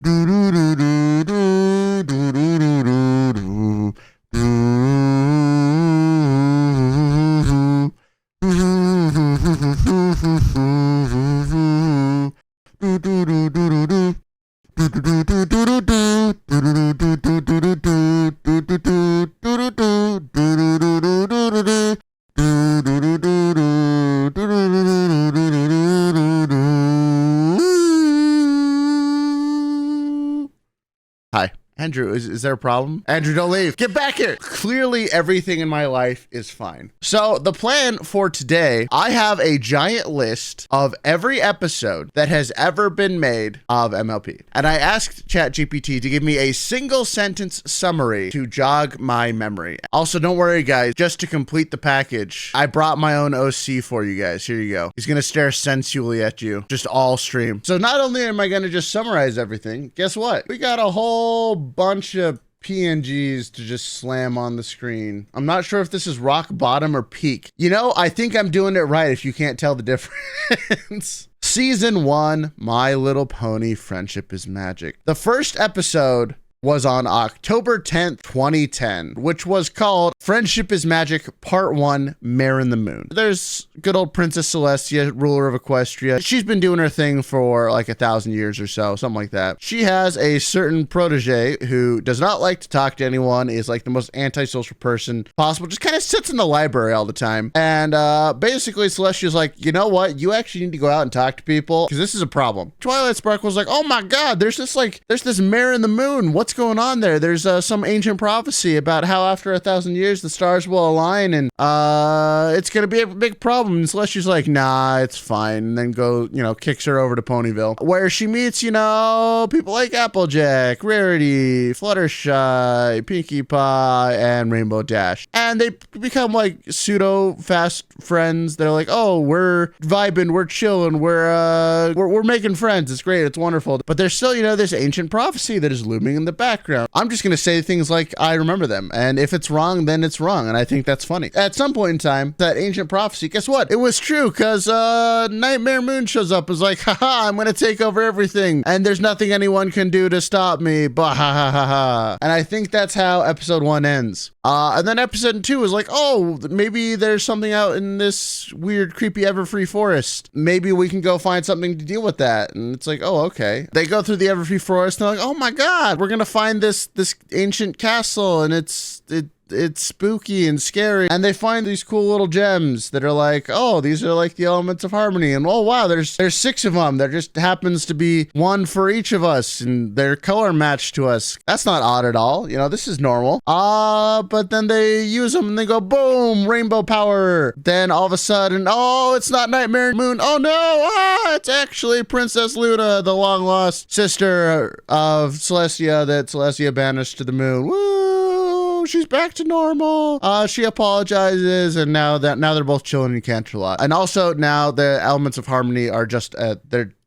Hi. Andrew, is there a problem? Andrew, don't leave. Get back here. Clearly, everything in my life is fine. So the plan for today, I have a giant list of every episode that has ever been made of MLP. And I asked ChatGPT to give me a single sentence summary to jog my memory. Also, don't worry, guys. Just to complete the package, I brought my own OC for you guys. Here you go. He's going to stare sensually at you, just all stream. So not only am I going to just summarize everything, guess what? We got a whole bunch of PNGs to just slam on the screen. I'm not sure if this is rock bottom or peak. You know, I think I'm doing it right if you can't tell the difference. Season 1, My Little Pony Friendship is Magic. The first episode was on October 10th, 2010, which was called Friendship is Magic Part 1, Mare in the Moon. There's good old Princess Celestia, ruler of Equestria. She's been doing her thing for like 1,000 years or so, something like that. She has a certain protege who does not like to talk to anyone, is like the most antisocial person possible, just kind of sits in the library all the time. And basically Celestia's like, you know what? You actually need to go out and talk to people because this is a problem. Twilight Sparkle's like, oh my God, there's this Mare in the Moon. What's going on there? There's some ancient prophecy about how after 1,000 years the stars will align and it's gonna be a big problem. And Celestia's like, nah, it's fine. And then kicks her over to Ponyville, where she meets, people like Applejack, Rarity, Fluttershy, Pinkie Pie, and Rainbow Dash. And they become like pseudo fast friends. They're like, oh, we're vibing, we're chilling, we're making friends. It's great, it's wonderful. But there's still, this ancient prophecy that is looming in the background. I'm just gonna say things like I remember them, and if it's wrong, then it's wrong, and I think that's funny. At some point in time, that ancient prophecy, guess what? It was true, because Nightmare Moon shows up, is like, haha, I'm gonna take over everything, and there's nothing anyone can do to stop me, bah ha ha ha ha. And I think that's how episode 1 ends. And then episode 2 is like, oh, maybe there's something out in this weird, creepy, Everfree forest. Maybe we can go find something to deal with that. And it's like, oh, okay. They go through the Everfree forest, and they're like, oh my God, we're gonna find this ancient castle, and it's spooky and scary, and they find these cool little gems that are like, oh, these are like the elements of harmony, and oh wow, there's 6 of them. There just happens to be one for each of us, and they're color matched to us. That's not odd at all. This is normal. But then they use them and they go boom, rainbow power. Then all of a sudden, oh, it's not Nightmare Moon. Oh no, it's actually Princess Luna, the long lost sister of Celestia that Celestia banished to the moon. Woo! She's back to normal. She apologizes, and now they're both chilling in Canterlot. And also now the elements of harmony are just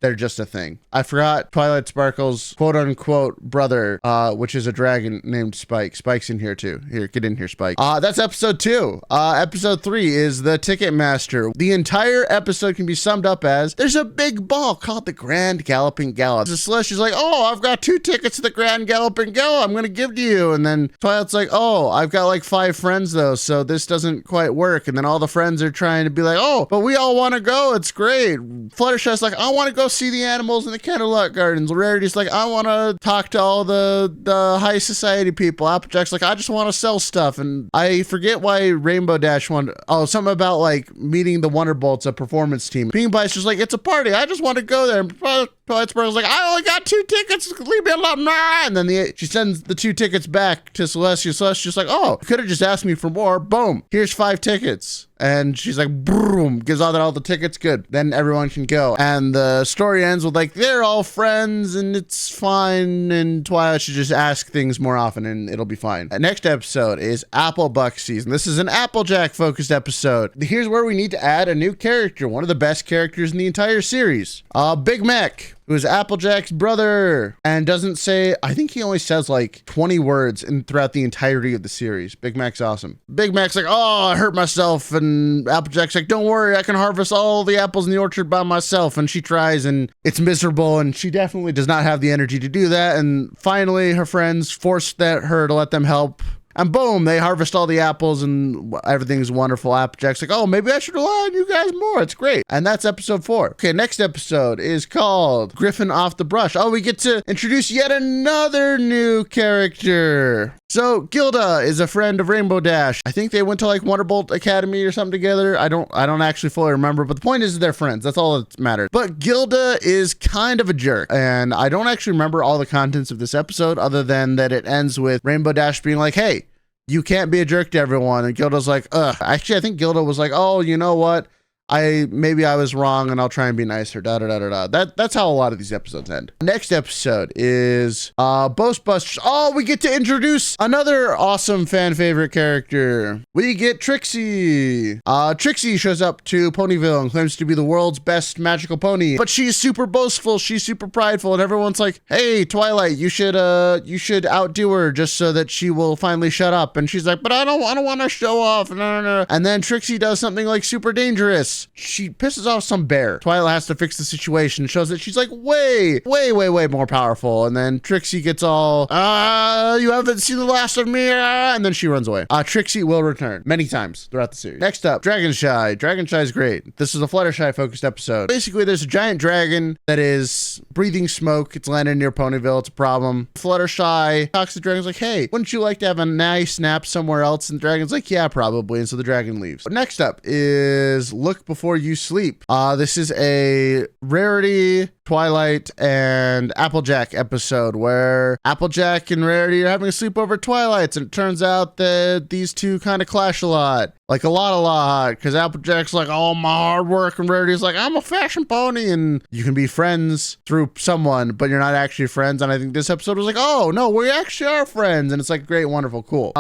they're just a thing. I forgot Twilight Sparkle's quote-unquote brother, which is a dragon named Spike. Spike's in here too. Here, get in here, Spike. That's episode 2. Episode 3 is the Ticket Master. The entire episode can be summed up as, there's a big ball called the Grand Galloping Gala. So Celestia's like, oh, I've got 2 tickets to the Grand Galloping Gala I'm gonna give to you. And then Twilight's like, oh, I've got like 5 friends though, so this doesn't quite work. And then all the friends are trying to be like, oh, but we all want to go. It's great. Fluttershy's like, I want to go see the animals in the Canterlot Gardens. Rarity's like, I want to talk to all the high society people. Applejack's like, I just want to sell stuff. And I forget why Rainbow Dash wanted, something about like meeting the Wonderbolts, a performance team. Pinkie Pie's just like, it's a party, I just want to go there. And Twilight Sparkle's like, I only got 2 tickets, leave me alone. And then she sends the 2 tickets back to Celestia. Celestia's like, oh, you could have just asked me for more. Boom, here's 5 tickets. And she's like, boom, gives all the tickets, good. Then everyone can go. And the story ends with like, they're all friends and it's fine. And Twilight should just ask things more often and it'll be fine. Next episode is Applebuck season. This is an Applejack focused episode. Here's where we need to add a new character, one of the best characters in the entire series. Big Mac. who is Applejack's brother and doesn't say, I think he only says like 20 words throughout the entirety of the series. Big Mac's awesome. Big Mac's like, oh, I hurt myself. And Applejack's like, don't worry, I can harvest all the apples in the orchard by myself. And she tries and it's miserable. And she definitely does not have the energy to do that. And finally, her friends force her to let them help. And boom, they harvest all the apples and everything's wonderful. Applejack's like, oh, maybe I should rely on you guys more. It's great. And that's episode 4. Okay, next episode is called Griffin Off the Brush. Oh, we get to introduce yet another new character. So Gilda is a friend of Rainbow Dash. I think they went to like Wonderbolt Academy or something together. I don't actually fully remember, but the point is they're friends. That's all that matters. But Gilda is kind of a jerk. And I don't actually remember all the contents of this episode other than that it ends with Rainbow Dash being like, hey, you can't be a jerk to everyone. And Gilda's like, ugh. Actually, I think Gilda was like, oh, you know what? Maybe I was wrong and I'll try and be nicer. That's how a lot of these episodes end. Next episode is Ghostbusters. Oh, we get to introduce another awesome fan favorite character. We get Trixie. Trixie shows up to Ponyville and claims to be the world's best magical pony, but she's super boastful, she's super prideful, and everyone's like, hey, Twilight, you should outdo her just so that she will finally shut up. And she's like, but I don't want to show off. No. And then Trixie does something like super dangerous. She pisses off some bear. Twilight has to fix the situation, shows that she's like way more powerful. And then Trixie gets all, you haven't seen the last of me, and then she runs away. Trixie will return many times throughout the series. Next up, Dragonshy. Dragonshy is great. This is a Fluttershy focused episode. Basically, there's a giant dragon that is breathing smoke. It's landed near Ponyville. It's a problem. Fluttershy talks to the dragon's like, hey, wouldn't you like to have a nice nap somewhere else? And the dragon's like, yeah, probably. And so the dragon leaves. But next up is Look Before You Sleep. This is a Rarity, Twilight, and Applejack episode where Applejack and Rarity are having a sleepover at Twilight's, and it turns out that these two kind of clash a lot. Like a lot, because Applejack's like, oh, my hard work, and Rarity's like, I'm a fashion pony, and you can be friends through someone, but you're not actually friends. And I think this episode was like, oh, no, we actually are friends, and it's like great, wonderful, cool.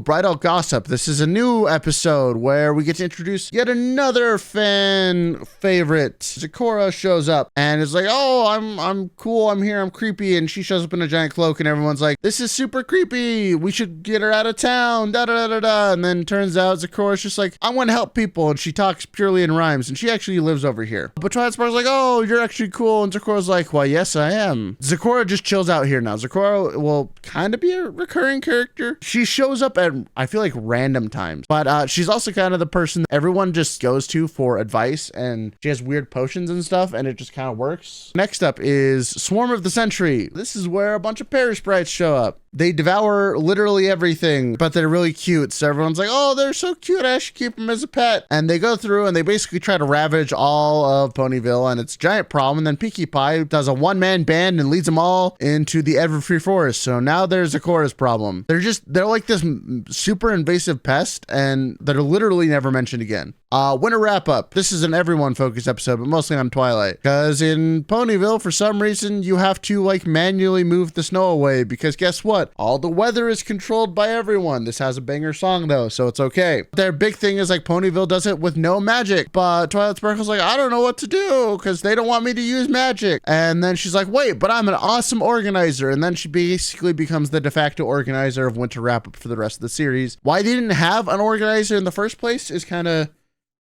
Bridal Gossip. This is a new episode where we get to introduce yet another fan favorite. Zecora shows up and is like, oh, I'm cool, I'm here, I'm creepy, and she shows up in a giant cloak, and everyone's like, this is super creepy, we should get her out of town, and then turns out Zecora just like, I want to help people, and she talks purely in rhymes, and she actually lives over here. But Twilight Sparkle's like, oh, you're actually cool, and Zecora's like, well, yes, I am. Zecora just chills out here now. Zecora will kind of be a recurring character. She shows up at, I feel like, random times, but she's also kind of the person everyone just goes to for advice, and she has weird potions and stuff, and it just kind of works. Next up is Swarm of the Century. This is where a bunch of Perry sprites show up. They devour literally everything, but they're really cute. So everyone's like, oh, they're so cute, I should keep them as a pet. And they go through and they basically try to ravage all of Ponyville, and it's a giant problem. And then Pinkie Pie does a one-man band and leads them all into the Everfree Forest. So now there's Zecora's problem. They're like this super invasive pest, and they're literally never mentioned again. Winter wrap up. This is an everyone focused episode, but mostly on Twilight. Because in Ponyville, for some reason, you have to like manually move the snow away, because guess what? All the weather is controlled by everyone. This has a banger song though, so it's okay. Their big thing is like Ponyville does it with no magic, but Twilight Sparkle's like, I don't know what to do because they don't want me to use magic. And then she's like, wait, but I'm an awesome organizer. And then she basically becomes the de facto organizer of Winter wrap up for the rest of the series. Why they didn't have an organizer in the first place is kind of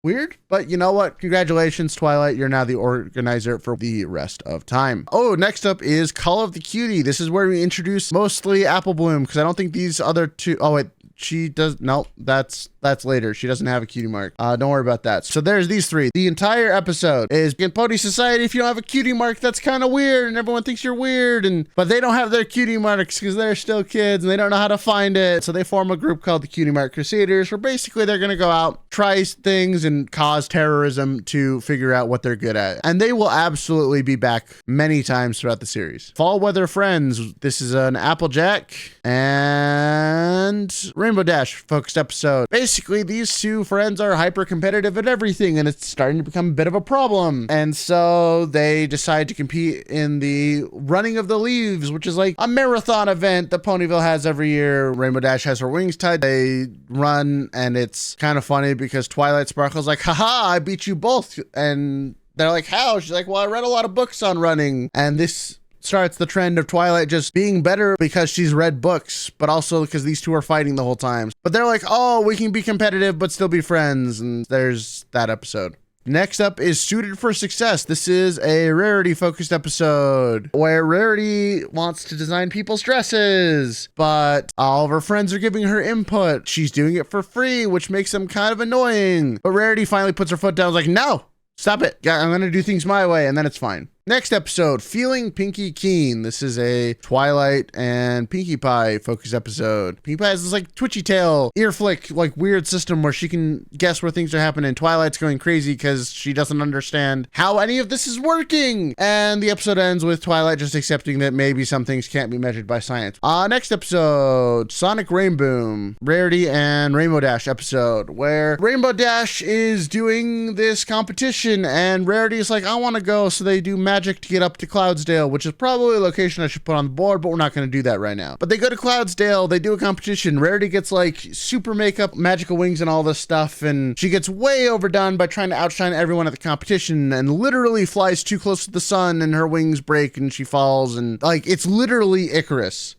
weird, but you know what? Congratulations, Twilight. You're now the organizer for the rest of time. Oh, next up is Call of the Cutie. This is where we introduce mostly Apple Bloom, because I don't think these other two, oh wait, she does, no, that's later. She doesn't have a cutie mark. Don't worry about that. So there's these three. The entire episode is in Pony Society. If you don't have a cutie mark, that's kind of weird, and everyone thinks you're weird, but they don't have their cutie marks because they're still kids and they don't know how to find it. So they form a group called the Cutie Mark Crusaders, where basically they're going to go out, try things, and cause terrorism to figure out what they're good at. And they will absolutely be back many times throughout the series. Fall Weather Friends. This is an Applejack and Rainbow Dash focused episode. Basically, these two friends are hyper competitive at everything, and it's starting to become a bit of a problem. And so they decide to compete in the Running of the Leaves, which is like a marathon event that Ponyville has every year. Rainbow Dash has her wings tied. They run, and it's kind of funny because Twilight Sparkle's like, haha, I beat you both. And They're like, how? She's like, well, I read a lot of books on running. And this starts the trend of Twilight just being better because she's read books, but also because these two are fighting the whole time. But they're like, oh, we can be competitive, but still be friends. And there's that episode. Next up is Suited for Success. This is a Rarity-focused episode where Rarity wants to design people's dresses, but all of her friends are giving her input. She's doing it for free, which makes them kind of annoying. But Rarity finally puts her foot down, like, no, stop it. Yeah, I'm going to do things my way, and then it's fine. Next episode, Feeling Pinkie Keen. This is a Twilight and Pinkie Pie focused episode. Pinkie Pie has this like twitchy tail, ear flick, like weird system where she can guess where things are happening. Twilight's going crazy because she doesn't understand how any of this is working. And the episode ends with Twilight just accepting that maybe some things can't be measured by science. Next episode, Sonic Rainboom, Rarity and Rainbow Dash episode, where Rainbow Dash is doing this competition and Rarity is like, I want to go. So they do magic to get up to Cloudsdale, which is probably a location I should put on the board, but we're not going to do that right now. But they go to Cloudsdale, they do a competition. Rarity gets like super makeup, magical wings, and all this stuff, and she gets way overdone by trying to outshine everyone at the competition and literally flies too close to the sun and her wings break and she falls, and like it's literally Icarus.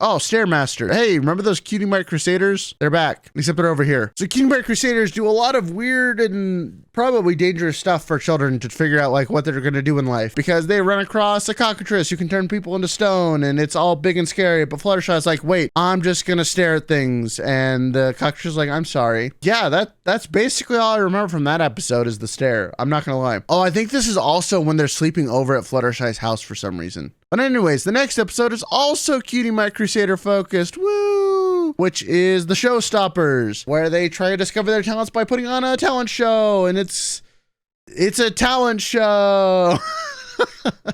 Oh, Stairmaster. Hey, remember those Cutie Mark Crusaders? They're back, except they're over here. So Cutie Mark Crusaders do a lot of weird and probably dangerous stuff for children to figure out like what they're going to do in life, because they run across a cockatrice who can turn people into stone and it's all big and scary. But Fluttershy's like, wait, I'm just going to stare at things. And the cockatrice is like, I'm sorry. Yeah, that's basically all I remember from that episode is the stare. I'm not going to lie. Oh, I think this is also when they're sleeping over at Fluttershy's house for some reason. But anyways, the next episode is also Cutie Mark Crusader focused, woo, which is the Showstoppers, where they try to discover their talents by putting on a talent show, and it's a talent show.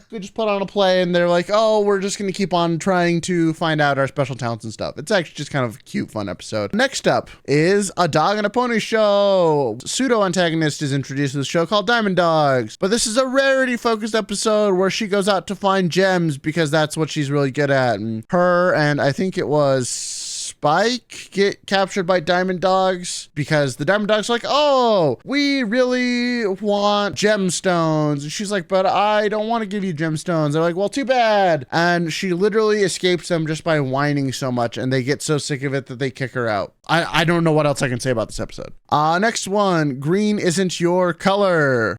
They just put on a play and they're like, oh, we're just going to keep on trying to find out our special talents and stuff. It's actually just kind of a cute, fun episode. Next up is A Dog and a Pony Show. Pseudo-antagonist is introduced to the show called Diamond Dogs. But this is a Rarity-focused episode where she goes out to find gems because that's what she's really good at. And her and I think it was Spike get captured by Diamond Dogs because the Diamond Dogs are like, oh, we really want gemstones. And she's like, but I don't want to give you gemstones. They're like, well, too bad. And she literally escapes them just by whining so much, and they get so sick of it that they kick her out. I don't know what else I can say about this episode. Next one, Green Isn't Your Color.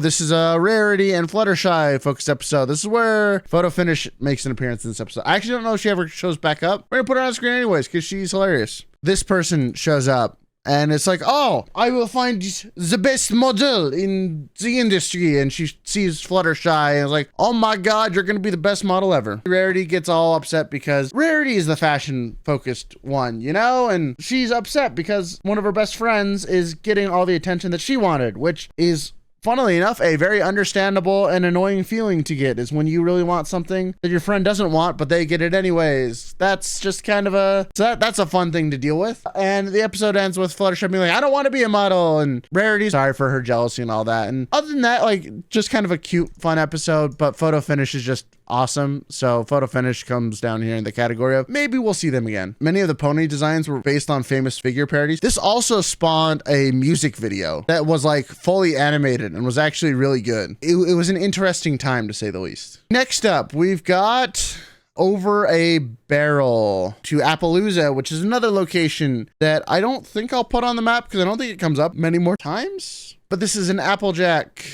This is a Rarity and Fluttershy focused episode. This is where Photo Finish makes an appearance in this episode. I actually don't know if she ever shows back up. We're gonna put her on screen anyways because she's hilarious. This person shows up and it's like, oh, I will find the best model in the industry. And she sees Fluttershy and is like, oh my God, you're going to be the best model ever. Rarity gets all upset because Rarity is the fashion focused one, you know? And she's upset because one of her best friends is getting all the attention that she wanted, which is, funnily enough, a very understandable and annoying feeling to get, is when you really want something that your friend doesn't want, but they get it anyways. That's just kind of that's a fun thing to deal with. And the episode ends with Fluttershy being like, I don't want to be a model, and Rarity's sorry for her jealousy and all that. And other than that, like, just kind of a cute, fun episode, but Photo Finish is just awesome. So Photo Finish comes down here in the category of maybe we'll see them again. Many of the pony designs were based on famous figure parodies. This also spawned a music video that was like fully animated and was actually really good. It was an interesting time to say the least. Next up, we've got Over a Barrel to Appaloosa, which is another location that I don't think I'll put on the map because I don't think it comes up many more times. But this is an Applejack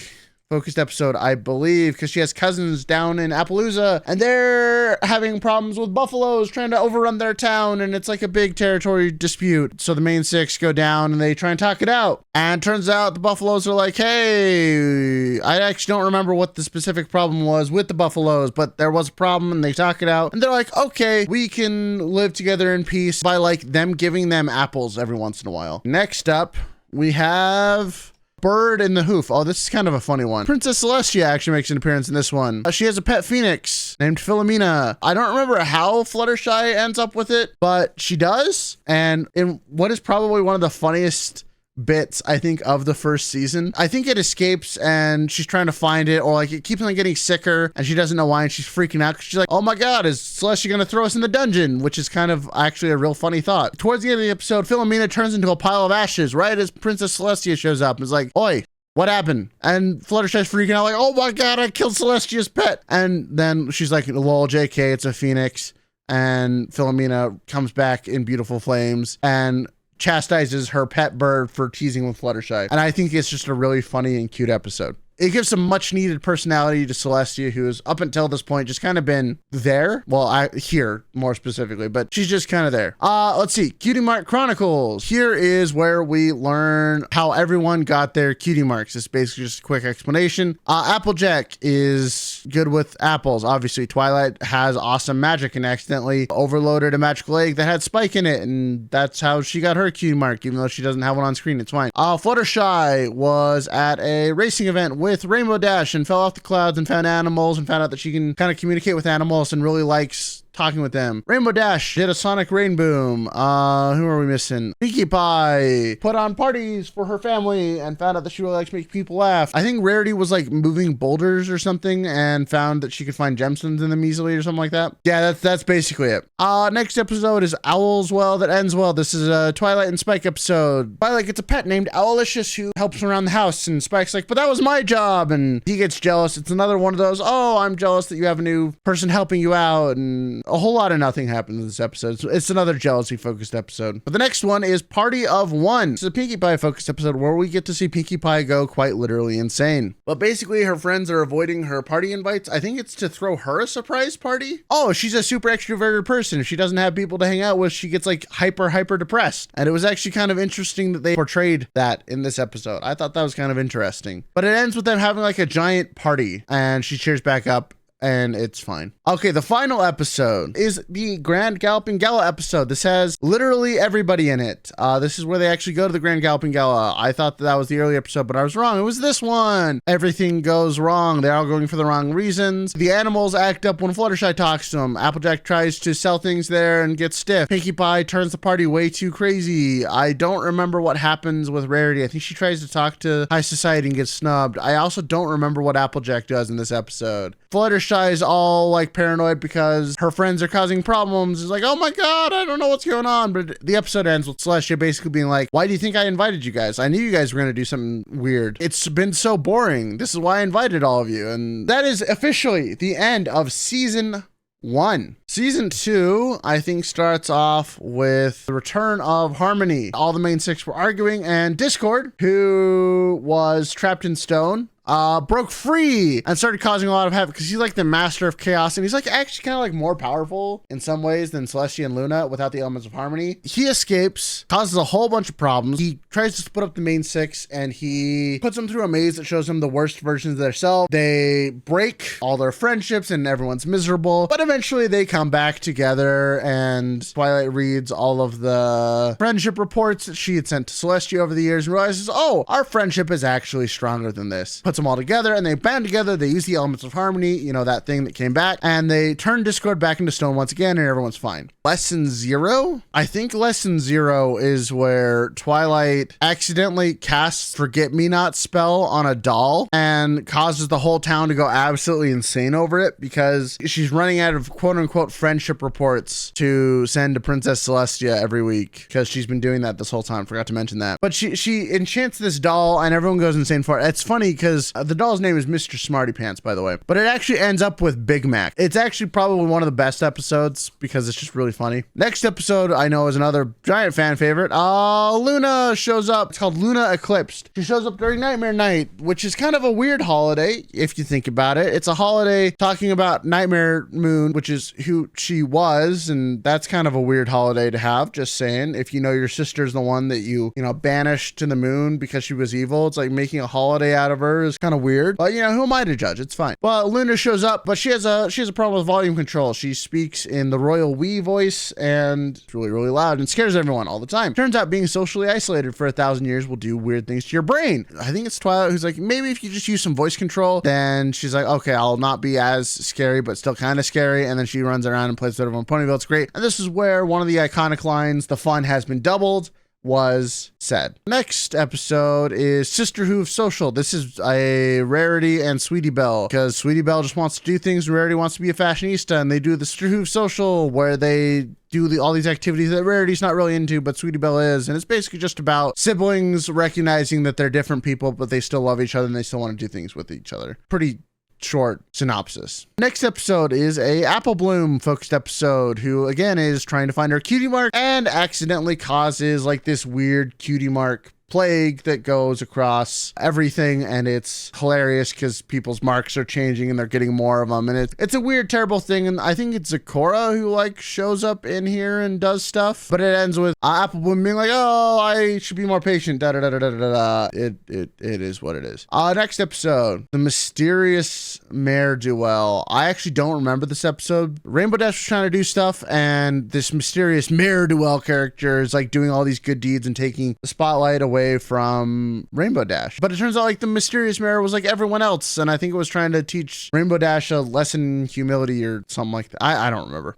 focused episode, I believe, because she has cousins down in Appaloosa and they're having problems with buffaloes trying to overrun their town, and it's like a big territory dispute. So the main six go down and they try and talk it out, and turns out the buffaloes are like, hey, I actually don't remember what the specific problem was with the buffaloes, but there was a problem, and they talk it out and they're like, okay, we can live together in peace by like them giving them apples every once in a while. Next up, we have Bird in the Hoof. Oh, this is kind of a funny one. Princess Celestia actually makes an appearance in this one. She has a pet phoenix named Philomena. I don't remember how Fluttershy ends up with it, but she does. And in what is probably one of the funniest bits, I think, of the first season, I think it escapes and she's trying to find it, or like it keeps on getting sicker and she doesn't know why, and she's freaking out because she's like, oh my God, is Celestia gonna throw us in the dungeon? Which is kind of actually a real funny thought. Towards the end of the episode, Philomena turns into a pile of ashes right as Princess Celestia shows up and is like, oi, What happened? And Fluttershy's freaking out like, oh my God, I killed Celestia's pet. And then she's like, lol, JK, it's a phoenix. And Philomena comes back in beautiful flames and chastises her pet bird for teasing with Fluttershy. And I think it's just a really funny and cute episode. It gives some much needed personality to Celestia, who's up until this point just kind of been there. Well, here more specifically, but she's just kind of there. Let's see. Cutie Mark Chronicles. Here is where we learn how everyone got their cutie marks. It's basically just a quick explanation. Applejack is good with apples. Obviously, Twilight has awesome magic and accidentally overloaded a magical egg that had Spike in it, and that's how she got her cutie mark, even though she doesn't have one on screen. It's fine. Fluttershy was at a racing event with Rainbow Dash and fell off the clouds and found animals and found out that she can kind of communicate with animals and really likes talking with them. Rainbow Dash did a sonic rain boom. Who are we missing? Pinkie Pie put on parties for her family and found out that she really likes making people laugh. I think Rarity was like moving boulders or something and found that she could find gemstones in them easily or something like that. Yeah, that's basically it. Next episode is Owl's Well That Ends Well. This is a Twilight and Spike episode. Twilight gets a pet named Owlicious who helps him around the house, and Spike's like, but that was my job, and he gets jealous. It's another one of those, oh, I'm jealous that you have a new person helping you out, and a whole lot of nothing happens in this episode. So it's another jealousy focused episode. But the next one is Party of One. It's a Pinkie Pie focused episode where we get to see Pinkie Pie go quite literally insane. But basically her friends are avoiding her party invites. I think it's to throw her a surprise party. Oh, she's a super extroverted person. If she doesn't have people to hang out with, she gets like hyper depressed. And it was actually kind of interesting that they portrayed that in this episode. I thought that was kind of interesting. But it ends with them having like a giant party and she cheers back up. And it's fine. Okay, the final episode is the Grand Galloping Gala episode. This has literally everybody in it. This is where they actually go to the Grand Galloping Gala. I thought that was the early episode, but I was wrong. It was this one. Everything goes wrong. They're all going for the wrong reasons. The animals act up when Fluttershy talks to them. Applejack tries to sell things there and gets stiff. Pinkie Pie turns the party way too crazy. I don't remember what happens with Rarity. I think she tries to talk to high society and gets snubbed. I also don't remember what Applejack does in this episode. Fluttershy is all like paranoid because her friends are causing problems. It's like, oh my God, I don't know what's going on. But the episode ends with Celestia basically being like, why do you think I invited you guys? I knew you guys were going to do something weird. It's been so boring. This is why I invited all of you. And that is officially the end of season 1. Season 2, I think, starts off with the return of Harmony. All the main 6 were arguing, and Discord, who was trapped in stone, broke free and started causing a lot of havoc because he's like the master of chaos, and he's like actually kind of like more powerful in some ways than Celestia and Luna without the elements of harmony. He escapes, causes a whole bunch of problems. He tries to split up the main 6 and he puts them through a maze that shows them the worst versions of themselves. They break all their friendships and everyone's miserable, but eventually they come back together, and Twilight reads all of the friendship reports that she had sent to Celestia over the years and realizes, oh, our friendship is actually stronger than this. Puts them all together and they band together. They use the elements of harmony, you know, that thing that came back, and they turn Discord back into stone once again, and everyone's fine. Lesson 0? I think lesson 0 is where Twilight accidentally casts Forget-Me-Not spell on a doll and causes the whole town to go absolutely insane over it because she's running out of quote-unquote friendship reports to send to Princess Celestia every week because she's been doing that this whole time. Forgot to mention that. But she enchants this doll and everyone goes insane for it. It's funny because the doll's name is Mr. Smarty Pants, by the way, but it actually ends up with Big Mac. It's actually probably one of the best episodes because it's just really funny. Next episode I know is another giant fan favorite. Luna shows up. It's called Luna Eclipsed. She shows up during Nightmare Night, which is kind of a weird holiday if you think about it. It's a holiday talking about Nightmare Moon, which is who she was, and that's kind of a weird holiday to have, just saying. If you know your sister's the one that you banished to the moon because she was evil, it's like making a holiday out of her is kind of weird. But who am I to judge? It's fine. Well, Luna shows up, but she has a problem with volume control. She speaks in the royal Wii voice, and it's really, really loud and scares everyone all the time. Turns out being socially isolated for 1,000 years will do weird things to your brain. I think it's Twilight who's like, maybe if you just use some voice control, then she's like, okay, I'll not be as scary, but still kind of scary. And then she runs around and plays with everyone Ponyville. It's great. And this is where one of the iconic lines, the fun has been doubled, was said. Next episode is Sisterhood of Social. This is a Rarity and Sweetie Belle, because Sweetie Belle just wants to do things, Rarity wants to be a fashionista, and they do the Sisterhood of Social where they do all these activities that Rarity's not really into, but Sweetie Belle is, and it's basically just about siblings recognizing that they're different people, but they still love each other and they still want to do things with each other. Pretty short synopsis. Next episode is a Apple Bloom focused episode, who again is trying to find her cutie mark and accidentally causes like this weird cutie mark plague that goes across everything, and it's hilarious because people's marks are changing and they're getting more of them, and it's a weird, terrible thing. And I think it's Zecora who like shows up in here and does stuff, but it ends with Apple Bloom being like, oh, I should be more patient, da da da da da da. It is what it is. Next episode, the mysterious mare duel. I actually don't remember this episode. Rainbow Dash was trying to do stuff, and this mysterious mare duel character is like doing all these good deeds and taking the spotlight away from Rainbow Dash. But it turns out like the mysterious mare was like everyone else, and I think it was trying to teach Rainbow Dash a lesson in humility or something like that. I don't remember.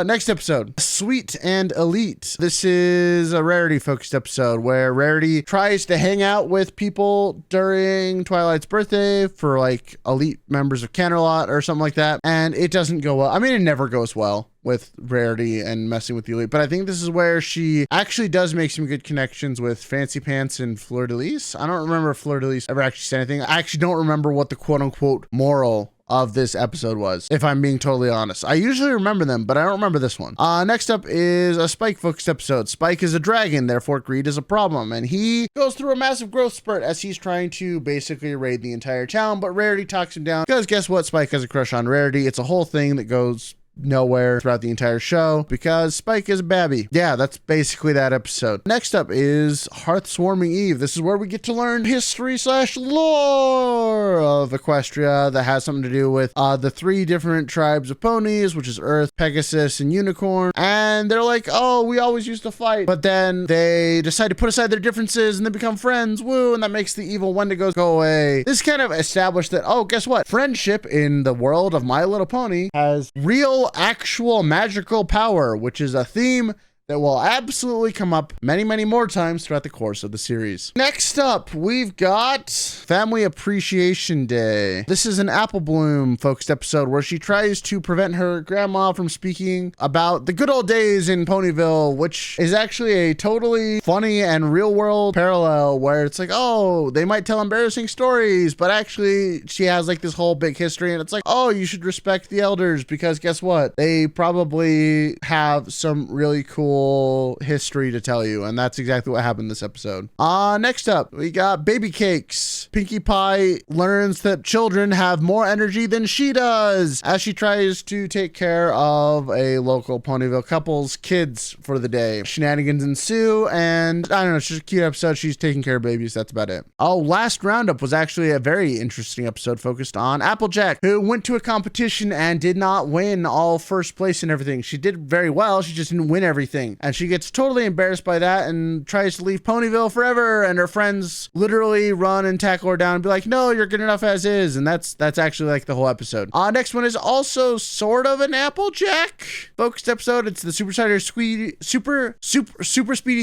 Next episode, Sweet and Elite. This is a Rarity focused episode where Rarity tries to hang out with people during Twilight's birthday for like elite members of Canterlot or something like that, and it doesn't go well. I mean, it never goes well with Rarity and messing with the elite, but I think this is where she actually does make some good connections with Fancy Pants and Fleur de Lis. I don't remember if Fleur de Lis ever actually said anything. I actually don't remember what the quote-unquote moral of this episode was, if I'm being totally honest. I usually remember them, but I don't remember this one. Next up is a Spike focused episode. Spike is a dragon, therefore greed is a problem, and he goes through a massive growth spurt as he's trying to basically raid the entire town, but Rarity talks him down because guess what? Spike has a crush on Rarity. It's a whole thing that goes nowhere throughout the entire show because Spike is a babby. Yeah, that's basically that episode. Next up is Hearthswarming Eve. This is where we get to learn history/lore of Equestria that has something to do with the 3 different tribes of ponies, which is Earth, Pegasus, and Unicorn. And they're like, oh, we always used to fight, but then they decide to put aside their differences and they become friends. Woo! And that makes the evil Wendigos go away. This kind of established that, oh, guess what? Friendship in the world of My Little Pony has real, actual magical power, which is a theme that will absolutely come up many, many more times throughout the course of the series. Next up, we've got Family Appreciation Day. This is an Apple Bloom focused episode where she tries to prevent her grandma from speaking about the good old days in Ponyville, which is actually a totally funny and real world parallel where it's like, oh, they might tell embarrassing stories, but actually she has like this whole big history, and it's like, oh, you should respect the elders because guess what? They probably have some really cool history to tell you, and that's exactly what happened this episode. Next up, we got Baby Cakes. Pinkie Pie learns that children have more energy than she does as she tries to take care of a local Ponyville couple's kids for the day. Shenanigans ensue, and I don't know, it's just a cute episode. She's taking care of babies. That's about it. Last roundup was actually a very interesting episode focused on Applejack, who went to a competition and did not win all first place and everything. She did very well. She just didn't win everything. And she gets totally embarrassed by that and tries to leave Ponyville forever. And her friends literally run and tackle her down and be like, no, you're good enough as is. And that's actually like the whole episode. Next one is also sort of an Applejack focused episode. It's the Super Speedy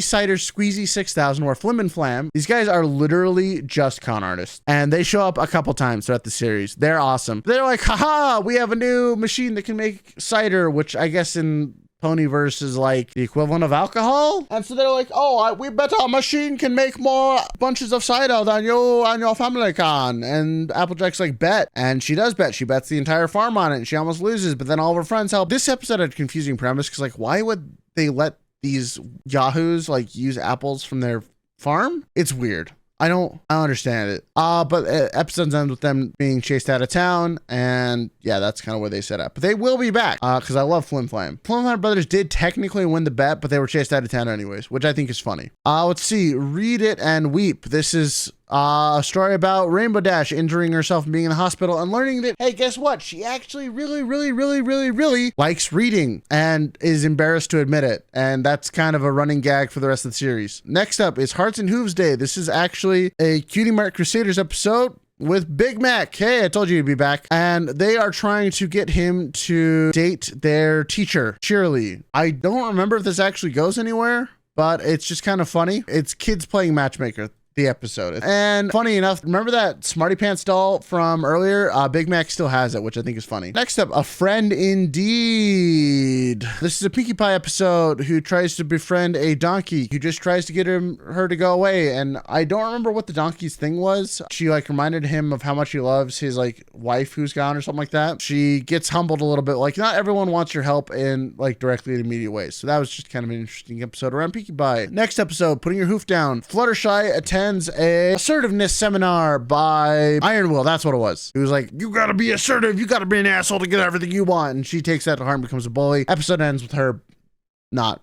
Cider Squeezy 6000 or Flim and Flam. These guys are literally just con artists. And they show up a couple times throughout the series. They're awesome. They're like, haha, we have a new machine that can make cider, which I guess in Ponyverse is like the equivalent of alcohol. And so they're like, oh, we bet our machine can make more bunches of cider than you and your family can. And Applejack's like, bet. And she does bet. She bets the entire farm on it and she almost loses, but then all of her friends help. This episode had a confusing premise because like, why would they let these yahoos like use apples from their farm? It's weird. I don't understand it. But episodes end with them being chased out of town, and yeah, that's kind of where they set up. But they will be back, because I love Flim Flam. Flim Flam Brothers did technically win the bet, but they were chased out of town anyways, which I think is funny. Let's see. Read It and Weep. This is a story about Rainbow Dash injuring herself and being in the hospital and learning that, hey, guess what? She actually really likes reading and is embarrassed to admit it. And that's kind of a running gag for the rest of the series. Next up is Hearts and Hooves Day. This is actually a Cutie Mark Crusaders episode with Big Mac. Hey, I told you he'd be back. And they are trying to get him to date their teacher, Shirley. I don't remember if this actually goes anywhere, but it's just kind of funny. It's kids playing matchmaker, the episode. And funny enough, remember that Smarty Pants doll from earlier? Big Mac still has it, which I think is funny. Next up, A Friend Indeed. This is a Pinkie Pie episode who tries to befriend a donkey who just tries to get her to go away. And I don't remember what the donkey's thing was. She like reminded him of how much he loves his like wife who's gone or something like that. She gets humbled a little bit. Like not everyone wants your help in like directly in immediate ways. So that was just kind of an interesting episode around Pinkie Pie. Next episode, Putting Your Hoof Down. Fluttershy attends a assertiveness seminar by Iron Will. That's what it was. He was like, you gotta be assertive. You gotta be an asshole to get everything you want. And she takes that to heart and becomes a bully. Episode ends with her not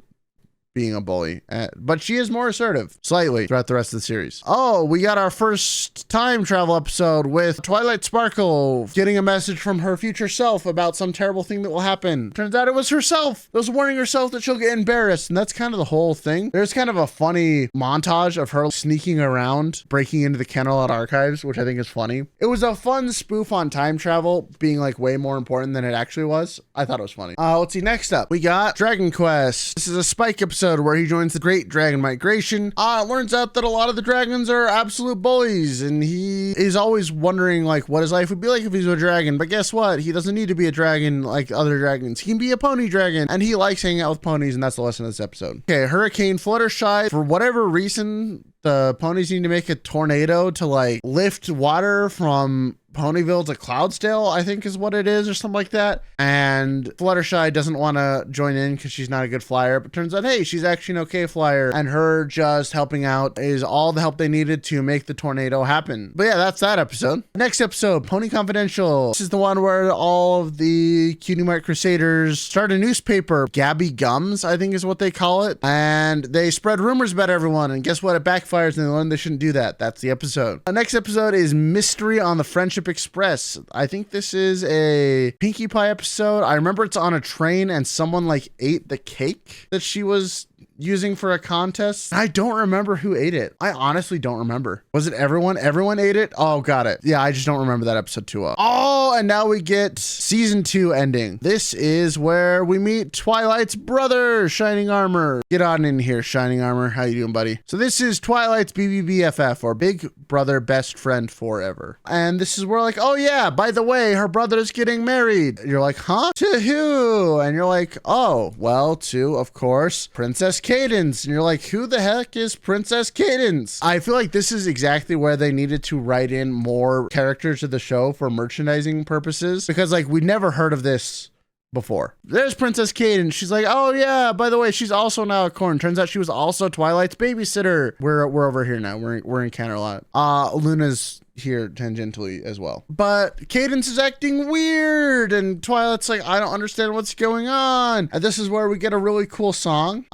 being a bully, but she is more assertive slightly throughout the rest of the series. Oh, we got our first time travel episode with Twilight Sparkle getting a message from her future self about some terrible thing that will happen. Turns out it was herself that was warning herself that she'll get embarrassed, and that's kind of the whole thing. There's kind of a funny montage of her sneaking around, breaking into the Canterlot archives, which I think is funny. It was a fun spoof on time travel being like way more important than it actually was. I thought it was funny. Let's see, next up we got Dragon Quest. This is a Spike episode where he joins the Great Dragon Migration. Learns out that a lot of the dragons are absolute bullies, and he is always wondering like what his life would be like if he was a dragon. But guess what? He doesn't need to be a dragon like other dragons. He can be a pony dragon, and he likes hanging out with ponies, and that's the lesson of this episode. Okay, Hurricane Fluttershy. For whatever reason, the ponies need to make a tornado to like lift water from Ponyville to Cloudsdale, I think is what it is, or something like that. And Fluttershy doesn't want to join in because she's not a good flyer, but turns out, hey, she's actually an okay flyer, and her just helping out is all the help they needed to make the tornado happen. But yeah, that's that episode. Next episode, Pony Confidential. This is the one where all of the Cutie Mark Crusaders start a newspaper, Gabby Gums, I think is what they call it, and they spread rumors about everyone, and guess what? It backfires, and they learn they shouldn't do that. That's the episode. The next episode is Mystery on the Friendship Express. I think this is a Pinkie Pie episode. I remember it's on a train and someone like ate the cake that she was using for a contest. I don't remember who ate it. I honestly don't remember. Was it everyone? Everyone ate it? Oh, got it. Yeah, I just don't remember that episode too well. Oh, and now we get season 2 ending. This is where we meet Twilight's brother, Shining Armor. Get on in here, Shining Armor. How you doing, buddy? So this is Twilight's BBBFF, or Big Brother Best Friend Forever. And this is where like, oh yeah, by the way, her brother's getting married. You're like, huh? To who? And you're like, oh, well, to, of course, Princess Cadence. And you're like, who the heck is Princess Cadence? I feel like this is exactly where they needed to write in more characters to the show for merchandising purposes, because like we never heard of this before. There's Princess Cadence. She's like, oh yeah, by the way, she's also now a corn. Turns out she was also Twilight's babysitter. We're over here now. We're in Canterlot. Luna's here tangentially as well. But Cadence is acting weird, and Twilight's like, I don't understand what's going on. And this is where we get a really cool song.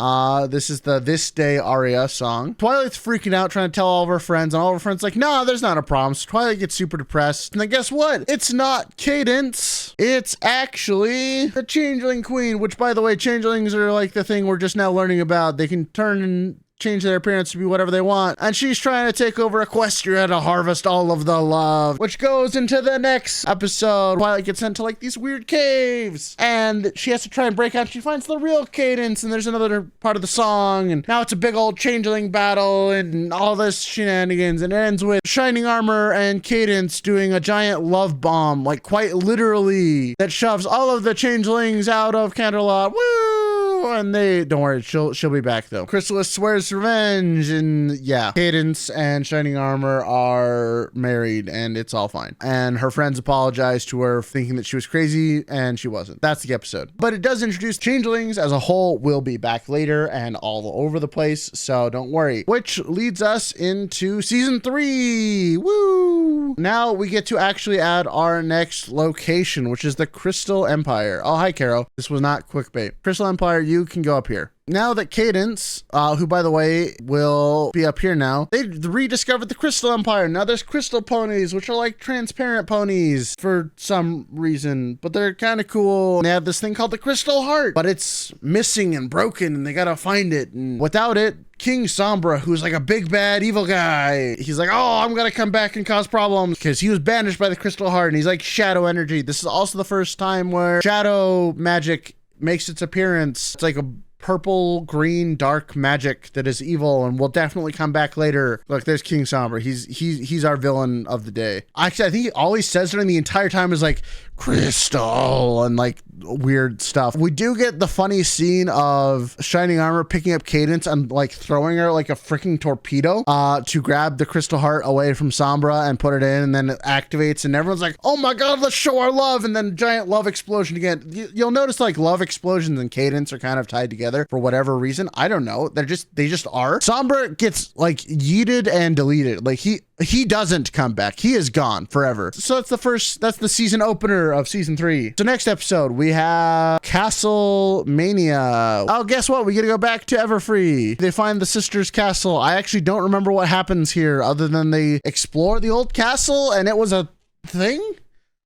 This is the This Day aria song. Twilight's freaking out, trying to tell all of her friends, and all of her friends like, nah, there's not a problem. So Twilight gets super depressed. And then guess what? It's not Cadence. It's actually the Changeling Queen, which by the way, changelings are like the thing we're just now learning about. They can turn and change their appearance to be whatever they want, and she's trying to take over Equestria to harvest all of the love, which goes into the next episode. Twilight gets sent to like these weird caves, and she has to try and break out. She finds the real Cadence, and there's another part of the song, and now it's a big old changeling battle and all this shenanigans, and it ends with Shining Armor and Cadence doing a giant love bomb, like quite literally, that shoves all of the changelings out of Canterlot. Woo! And they don't worry, she'll be back though. Chrysalis swears revenge, and yeah, Cadence and Shining Armor are married, and it's all fine. And her friends apologize to her, thinking that she was crazy, and she wasn't. That's the episode. But it does introduce changelings as a whole. Will be back later and all over the place, so don't worry. Which leads us into season 3. Woo! Now we get to actually add our next location, which is the Crystal Empire. Oh, hi, Caro. This was not clickbait. Crystal Empire, you can go up here. Now that Cadence, who by the way will be up here now, they rediscovered the Crystal Empire. Now there's crystal ponies, which are like transparent ponies for some reason, but they're kind of cool. And they have this thing called the Crystal Heart, but it's missing and broken, and they gotta find it. And without it, King Sombra, who's like a big bad evil guy, he's like, oh, I'm gonna come back and cause problems, because he was banished by the Crystal Heart, and he's like shadow energy. This is also the first time where shadow magic makes its appearance. It's like a purple, green, dark magic that is evil and will definitely come back later. Look, there's King Sombra. He's our villain of the day. Actually, I think all he says during the entire time is like, crystal, and like weird stuff. We do get the funny scene of Shining Armor picking up Cadence and like throwing her like a freaking torpedo to grab the crystal heart away from Sombra and put it in, and then it activates and everyone's like, oh my god, let's show our love, and then giant love explosion again. You'll notice like love explosions and Cadence are kind of tied together for whatever reason. I don't know. They just are. Sombra gets like yeeted and deleted. Like he doesn't come back. He is gone forever. So that's the season opener of season 3. So next episode, we have Castle Mania. Oh, guess what? We get to go back to Everfree. They find the sisters' castle. I actually don't remember what happens here other than they explore the old castle and it was a thing.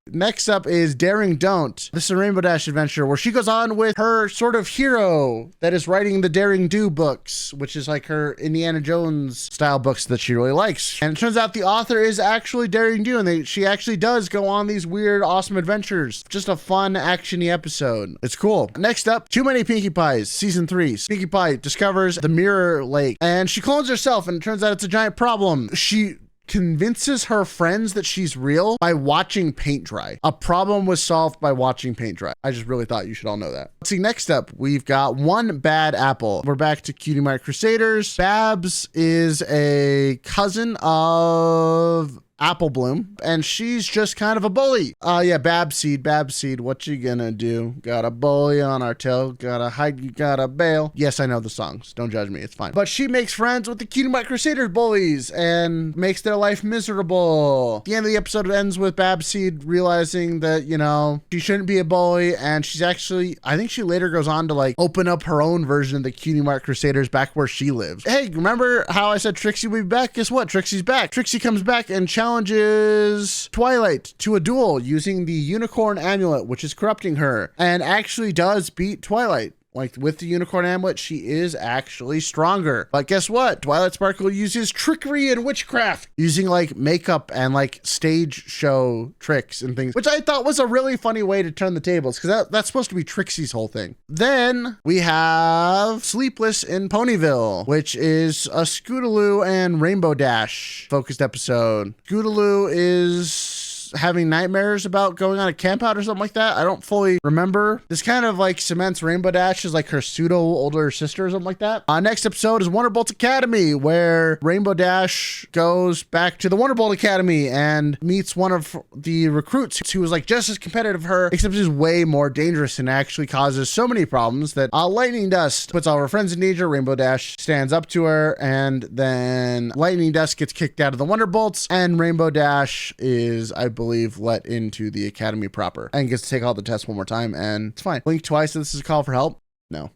Next up is Daring Don't. This is a Rainbow Dash adventure where she goes on with her sort of hero that is writing the Daring Do books, which is like her Indiana Jones style books that she really likes. And it turns out the author is actually Daring Do, and she actually does go on these weird, awesome adventures. Just a fun, actiony episode. It's cool. Next up, Too Many Pinkie Pies, season 3. Pinkie Pie discovers the Mirror Lake, and she clones herself, and it turns out it's a giant problem. She convinces her friends that she's real by watching paint dry. A problem was solved by watching paint dry. I just really thought you should all know that. Let's see, next up, we've got One Bad Apple. We're back to Cutie Mark Crusaders. Babs is a cousin of Apple Bloom, and she's just kind of a bully. Yeah, Babseed, what you gonna do? Got a bully on our tail, gotta hide, you gotta bail. Yes, I know the songs, don't judge me, it's fine. But she makes friends with the Cutie Mark Crusaders bullies and makes their life miserable. The end of the episode ends with Babseed realizing that, you know, she shouldn't be a bully, and she's actually, I think she later goes on to like open up her own version of the Cutie Mark Crusaders back where she lives. Hey, remember how I said Trixie would be back? Guess what? Trixie's back. Trixie comes back and challenges Twilight to a duel using the unicorn amulet, which is corrupting her, and actually does beat Twilight. Like, with the unicorn amulet, she is actually stronger. But guess what? Twilight Sparkle uses trickery and witchcraft, using like makeup and like stage show tricks and things, which I thought was a really funny way to turn the tables, because that's supposed to be Trixie's whole thing. Then we have Sleepless in Ponyville, which is a Scootaloo and Rainbow Dash focused episode. Scootaloo is having nightmares about going on a camp out or something like that. I don't fully remember. This kind of like cements Rainbow Dash as like her pseudo older sister or something like that. Next episode is Wonderbolt Academy, where Rainbow Dash goes back to the Wonderbolt Academy and meets one of the recruits who is like just as competitive as her, except is way more dangerous and actually causes so many problems that Lightning Dust puts all her friends in danger. Rainbow Dash stands up to her, and then Lightning Dust gets kicked out of the Wonderbolts, and Rainbow Dash is, I believe, let into the academy proper and gets to take all the tests one more time, and it's fine. Blink twice. This is a call for help. No.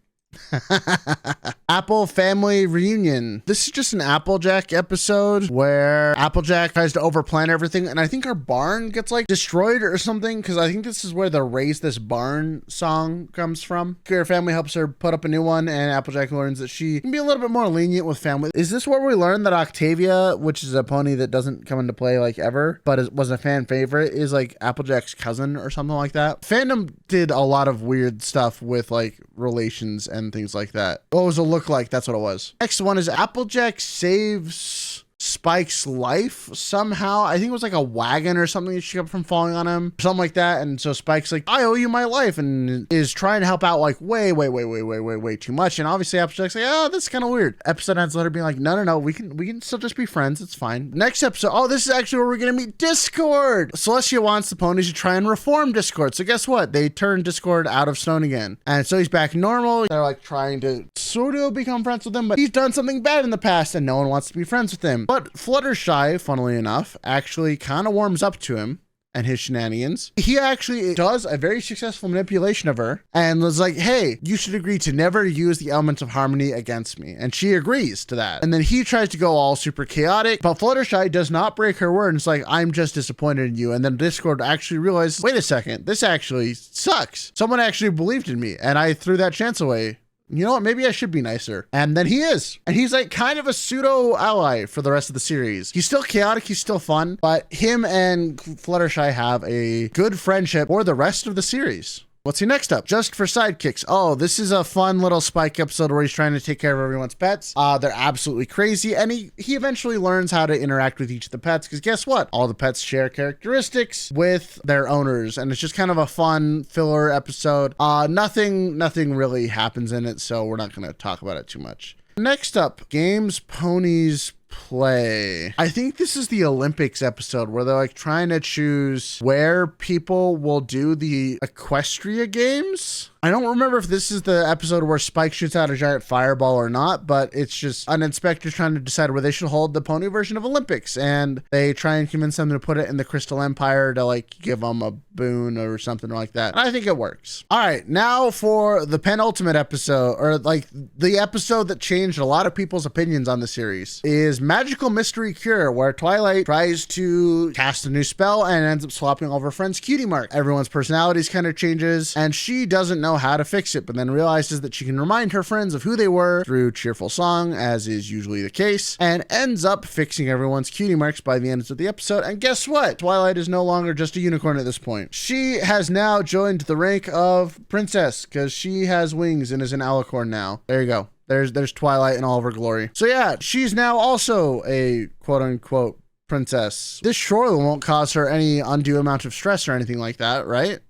Apple Family Reunion. This is just an Applejack episode where Applejack tries to overplan everything, and I think her barn gets like destroyed or something, because I think this is where the Raise This Barn song comes from. Her family helps her put up a new one, and Applejack learns that she can be a little bit more lenient with family. Is this where we learn that Octavia, which is a pony that doesn't come into play like ever, but was a fan favorite, is like Applejack's cousin or something like that? Fandom did a lot of weird stuff with like relations and things like that. What was it look like? That's what it was. Next one is Applejack saves Spike's life somehow. I think it was like a wagon or something that she kept from falling on him, something like that. And so Spike's like, I owe you my life, and is trying to help out like way too much. And obviously Applejack's like, oh, that's kind of weird. Episode ends with her being like, no, we can still just be friends. It's fine. Next episode, oh, this is actually where we're gonna meet Discord. Celestia wants the ponies to try and reform Discord. So guess what? They turned Discord out of stone again. And so he's back normal. They're like trying to sort of become friends with him, but he's done something bad in the past and no one wants to be friends with him. But Fluttershy, funnily enough, actually kind of warms up to him and his shenanigans. He actually does a very successful manipulation of her and was like, hey, you should agree to never use the elements of harmony against me. And she agrees to that. And then he tries to go all super chaotic, but Fluttershy does not break her word. And it's like, I'm just disappointed in you. And then Discord actually realized, wait a second, this actually sucks. Someone actually believed in me and I threw that chance away. You know what? Maybe I should be nicer. And then he is. And he's like kind of a pseudo ally for the rest of the series. He's still chaotic. He's still fun. But him and Fluttershy have a good friendship for the rest of the series. Let's see next up. Just for sidekicks. Oh, this is a fun little Spike episode where he's trying to take care of everyone's pets. They're absolutely crazy, and he eventually learns how to interact with each of the pets, because guess what? All the pets share characteristics with their owners, and it's just kind of a fun filler episode. Nothing really happens in it, so we're not going to talk about it too much. Next up, games ponies play. I think this is the Olympics episode where they're like trying to choose where people will do the Equestria games. I don't remember if this is the episode where Spike shoots out a giant fireball or not, but it's just an inspector trying to decide where they should hold the pony version of Olympics, and they try and convince them to put it in the Crystal Empire to like give them a boon or something like that. And I think it works. All right, now for the penultimate episode, or like the episode that changed a lot of people's opinions on the series, is Magical Mystery Cure, where Twilight tries to cast a new spell and ends up swapping all of her friend's cutie mark. Everyone's personalities kind of changes, and she doesn't know how to fix it, but then realizes that she can remind her friends of who they were through cheerful song, as is usually the case, and ends up fixing everyone's cutie marks by the end of the episode. And guess what? Twilight is no longer just a unicorn at this point. She has now joined the rank of princess, because she has wings and is an alicorn now. There you go. There's Twilight in all of her glory. So yeah, she's now also a quote-unquote princess. This surely won't cause her any undue amount of stress or anything like that, right?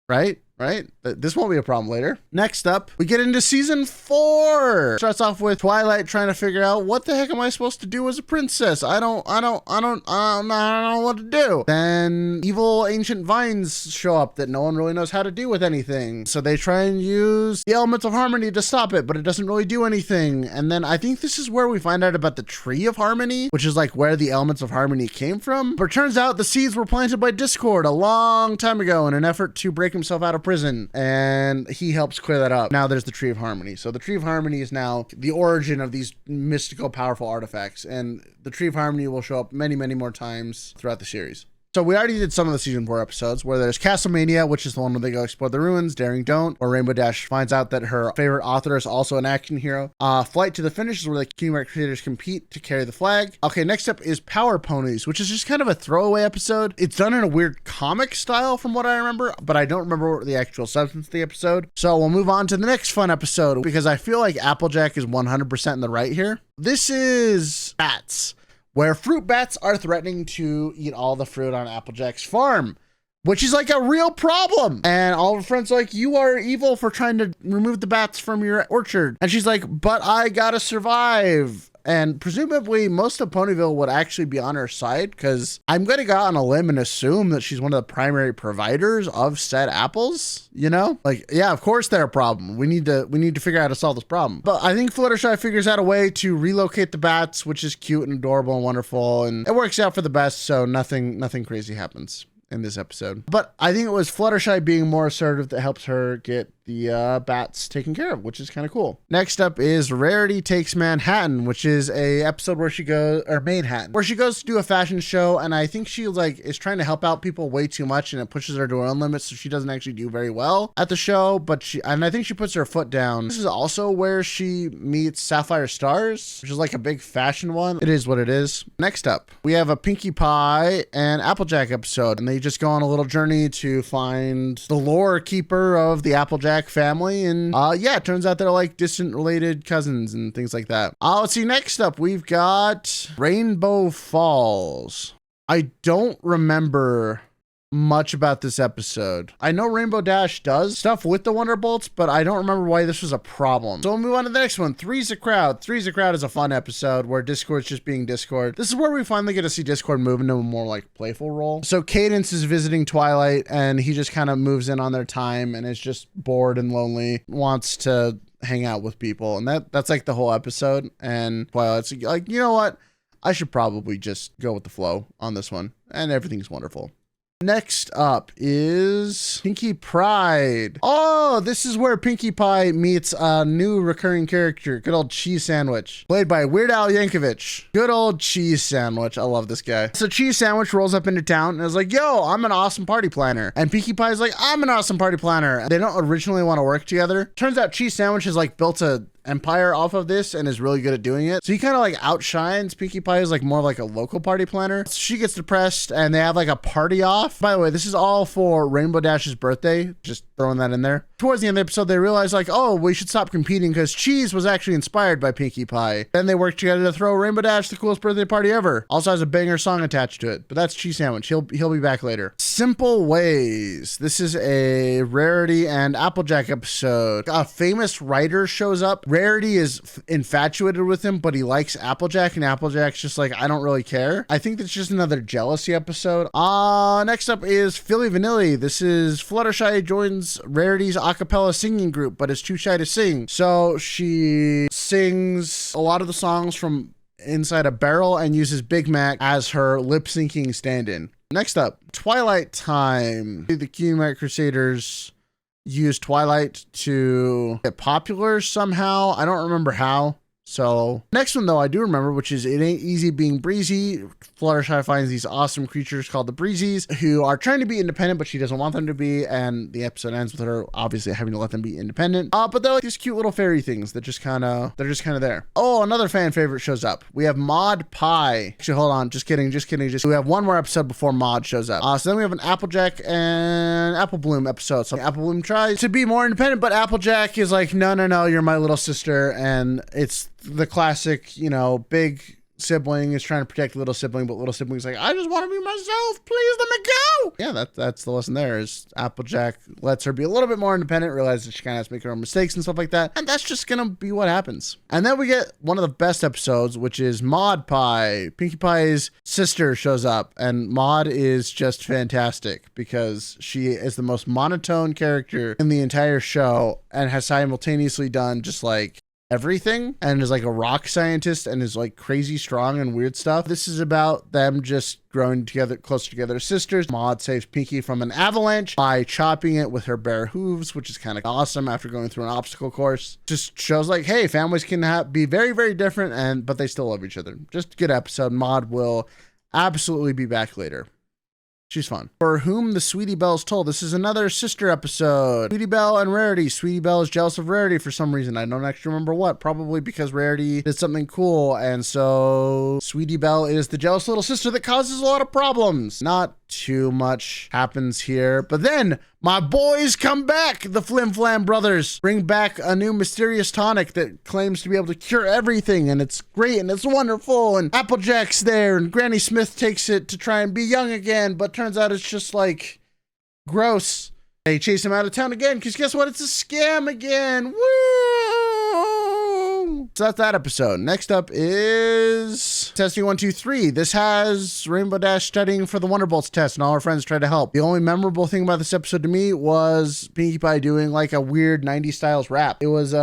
Right? This won't be a problem later. Next up, we get into season 4. Starts off with Twilight trying to figure out, what the heck am I supposed to do as a princess? I don't know what to do. Then evil ancient vines show up that no one really knows how to do with anything. So they try and use the elements of harmony to stop it, but it doesn't really do anything. And then I think this is where we find out about the tree of harmony, which is like where the elements of harmony came from. But it turns out the seeds were planted by Discord a long time ago in an effort to break himself out of prison, and he helps clear that up. Now there's the Tree of Harmony. So the Tree of Harmony is now the origin of these mystical, powerful artifacts, and the Tree of Harmony will show up many, many more times throughout the series. So we already did some of the season 4 episodes, where there's Castlemania, which is the one where they go explore the ruins, Daring Don't, where Rainbow Dash finds out that her favorite author is also an action hero. Flight to the Finish is where the cutie mark creators compete to carry the flag. Okay, next up is Power Ponies, which is just kind of a throwaway episode. It's done in a weird comic style from what I remember, but I don't remember the actual substance of the episode. So we'll move on to the next fun episode, because I feel like Applejack is 100% in the right here. This is Bats, where fruit bats are threatening to eat all the fruit on Applejack's farm, which is like a real problem. And all of her friends are like, you are evil for trying to remove the bats from your orchard. And she's like, but I gotta survive. And presumably most of Ponyville would actually be on her side, because I'm going to go out on a limb and assume that she's one of the primary providers of said apples, you know? Like, yeah, of course they're a problem. We need to figure out how to solve this problem. But I think Fluttershy figures out a way to relocate the bats, which is cute and adorable and wonderful, and it works out for the best, so nothing crazy happens in this episode. But I think it was Fluttershy being more assertive that helps her get the bats taken care of, which is kind of cool. Next up is Rarity Takes Manhattan, which is a episode where she goes, or Manhattan, where she goes to do a fashion show, and I think she like is trying to help out people way too much, and it pushes her to her own limits, so she doesn't actually do very well at the show. But I think she puts her foot down. This is also where she meets Sapphire Stars, which is like a big fashion one. It is what it is. Next up, we have a Pinkie Pie and Applejack episode, and they just go on a little journey to find the lore keeper of the Applejack family, and yeah, it turns out they're like distant related cousins and things like that. Let's see, next up we've got Rainbow Falls. I don't remember much about this episode. I know Rainbow Dash does stuff with the Wonderbolts, but I don't remember why this was a problem. So we'll move on to the next one. Three's a Crowd. Three's a Crowd is a fun episode where Discord's just being Discord. This is where we finally get to see Discord move into a more like playful role. So Cadence is visiting Twilight, and he just kind of moves in on their time and is just bored and lonely, wants to hang out with people, and that's like the whole episode. And Twilight's like, you know what? I should probably just go with the flow on this one, and everything's wonderful. Next up is Pinkie Pride. Oh, this is where Pinkie Pie meets a new recurring character, good old Cheese Sandwich, played by Weird Al Yankovic. Good old Cheese Sandwich. I love this guy. So Cheese Sandwich rolls up into town and is like, yo, I'm an awesome party planner. And Pinkie Pie's like, I'm an awesome party planner. They don't originally want to work together. Turns out Cheese Sandwich has like built a empire off of this and is really good at doing it. So he kind of like outshines Pinkie Pie as like more like a local party planner. She gets depressed and they have like a party off. By the way, this is all for Rainbow Dash's birthday. Just throwing that in there. Towards the end of the episode, they realized like, oh, we should stop competing because Cheese was actually inspired by Pinkie Pie. Then they worked together to throw Rainbow Dash the coolest birthday party ever. Also has a banger song attached to it, but that's Cheese Sandwich. He'll be back later. Simple Ways. This is a Rarity and Applejack episode. A famous writer shows up. Rarity is infatuated with him, but he likes Applejack, and Applejack's just like, I don't really care. I think that's just another jealousy episode. Next up is Philly Vanilli. This is Fluttershy joins Rarity's a cappella singing group, but is too shy to sing. So she sings a lot of the songs from inside a barrel and uses Big Mac as her lip syncing stand-in. Next up, Twilight Time. The Cutie Crusaders use Twilight to get popular somehow. I don't remember how. So next one though, I do remember, which is It Ain't Easy Being Breezy. Fluttershy finds these awesome creatures called the Breezies who are trying to be independent, but she doesn't want them to be. And the episode ends with her obviously having to let them be independent. But they're like these cute little fairy things that just kind of there. Oh, another fan favorite shows up. We have Maud Pie. Actually, hold on. Just kidding. We have one more episode before Maud shows up. So then we have an Applejack and Apple Bloom episode. So Apple Bloom tries to be more independent, but Applejack is like, no, you're my little sister. And it's the classic, big sibling is trying to protect little sibling, but little sibling's like, I just want to be myself. Please let me go. Yeah, that's the lesson there is Applejack lets her be a little bit more independent, realizes that she kind of has to make her own mistakes and stuff like that. And that's just going to be what happens. And then we get one of the best episodes, which is Maud Pie. Pinkie Pie's sister shows up, and Maud is just fantastic because she is the most monotone character in the entire show and has simultaneously done just like everything and is like a rock scientist and is like crazy strong and weird stuff. This is about them just growing together, closer together as sisters. Maud saves Pinkie from an avalanche by chopping it with her bare hooves, which is kind of awesome after going through an obstacle course. Just shows like, hey, families can be very, very different, but they still love each other. Just a good episode. Maud will absolutely be back later. She's fun. For Whom the Sweetie Belle's Told. This is another sister episode. Sweetie Belle and Rarity. Sweetie Belle is jealous of Rarity for some reason. I don't actually remember what. Probably because Rarity did something cool. And so Sweetie Belle is the jealous little sister that causes a lot of problems. Not too much happens here. But then my boys come back. The Flim Flam brothers bring back a new mysterious tonic that claims to be able to cure everything. And it's great and it's wonderful. And Applejack's there and Granny Smith takes it to try and be young again. But turns out it's just like gross. They chase him out of town again because guess what? It's a scam again. Woo! So that's that episode. Next up is Testing 1, 2, 3. This has Rainbow Dash studying for the Wonderbolts test and all her friends try to help. The only memorable thing about this episode to me was Pinkie Pie doing like a weird 90s styles rap. It was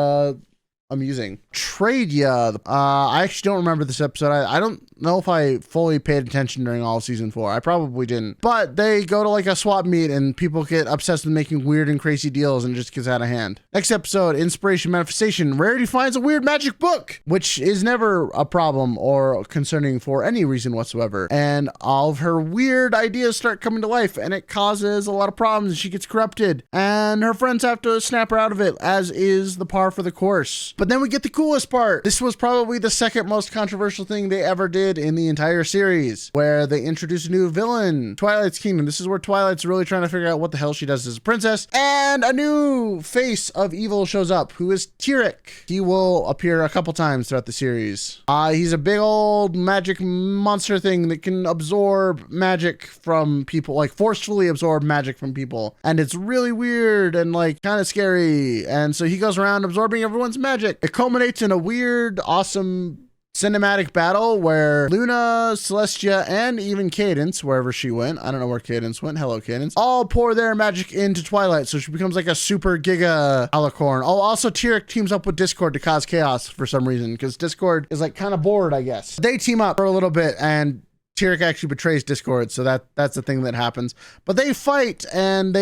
amusing. Trade Ya. I actually don't remember this episode. I don't know if I fully paid attention during all of season 4. I probably didn't. But they go to like a swap meet and people get obsessed with making weird and crazy deals and it just gets out of hand. Next episode, Inspiration Manifestation. Rarity finds a weird magic book, which is never a problem or concerning for any reason whatsoever. And all of her weird ideas start coming to life and it causes a lot of problems. She gets corrupted and her friends have to snap her out of it, as is the par for the course. But then we get the coolest part. This was probably the second most controversial thing they ever did in the entire series, where they introduce a new villain, Twilight's Kingdom. This is where Twilight's really trying to figure out what the hell she does as a princess. And a new face of evil shows up, who is Tyrek. He will appear a couple times throughout the series. He's a big old magic monster thing that can absorb magic from people, like forcefully absorb magic from people. And it's really weird and like kind of scary. And so he goes around absorbing everyone's magic. It culminates in a weird, awesome cinematic battle where Luna, Celestia, and even Cadence, wherever she went, I don't know where Cadence went, hello Cadence, all pour their magic into Twilight, so she becomes like a super giga alicorn. Oh, also Tyrek teams up with Discord to cause chaos for some reason, because Discord is like kind of bored, I guess. They team up for a little bit, and Tyrek actually betrays Discord, so that's the thing that happens. But they fight, and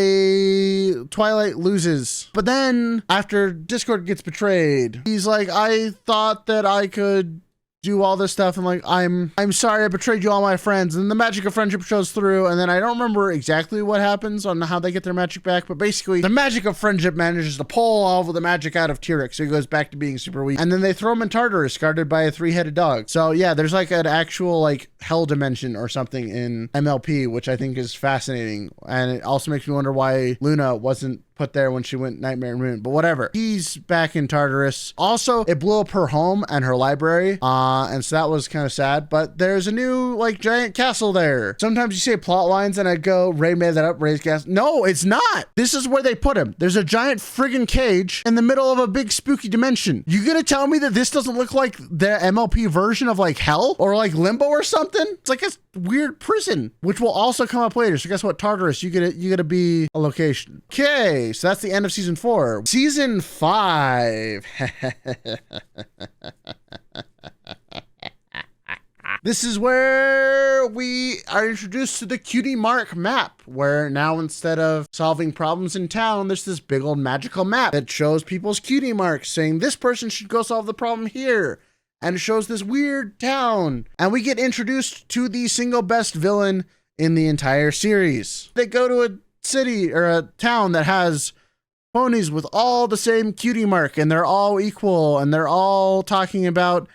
Twilight loses. But then, after Discord gets betrayed, he's like, I thought that I could do all this stuff, and like, I'm sorry I betrayed you, all my friends. And the magic of friendship shows through, and then I don't remember exactly what happens on how they get their magic back, but basically the magic of friendship manages to pull all of the magic out of Tyrek, so he goes back to being super weak. And then they throw him in Tartarus, guarded by a 3-headed dog. So yeah, there's like an actual like hell dimension or something in MLP, which I think is fascinating. And it also makes me wonder why Luna wasn't put there when she went Nightmare Moon, but whatever. He's back in Tartarus. Also, it blew up her home and her library, and so that was kind of sad, but there's a new, like, giant castle there. Sometimes you say plot lines and I go, Ray made that up, Ray's castle. No, it's not. This is where they put him. There's a giant friggin' cage in the middle of a big spooky dimension. You gonna tell me that this doesn't look like the MLP version of, like, Hell or like Limbo or something? It's like a weird prison, which will also come up later. So guess what, Tartarus, you gotta be a location. Okay, so that's the end of season 4. Season 5. This is where we are introduced to the Cutie Mark map, where now instead of solving problems in town, there's this big old magical map that shows people's cutie marks saying this person should go solve the problem here. And it shows this weird town. And we get introduced to the single best villain in the entire series. They go to a city or a town that has ponies with all the same cutie mark, and they're all equal, and they're all talking about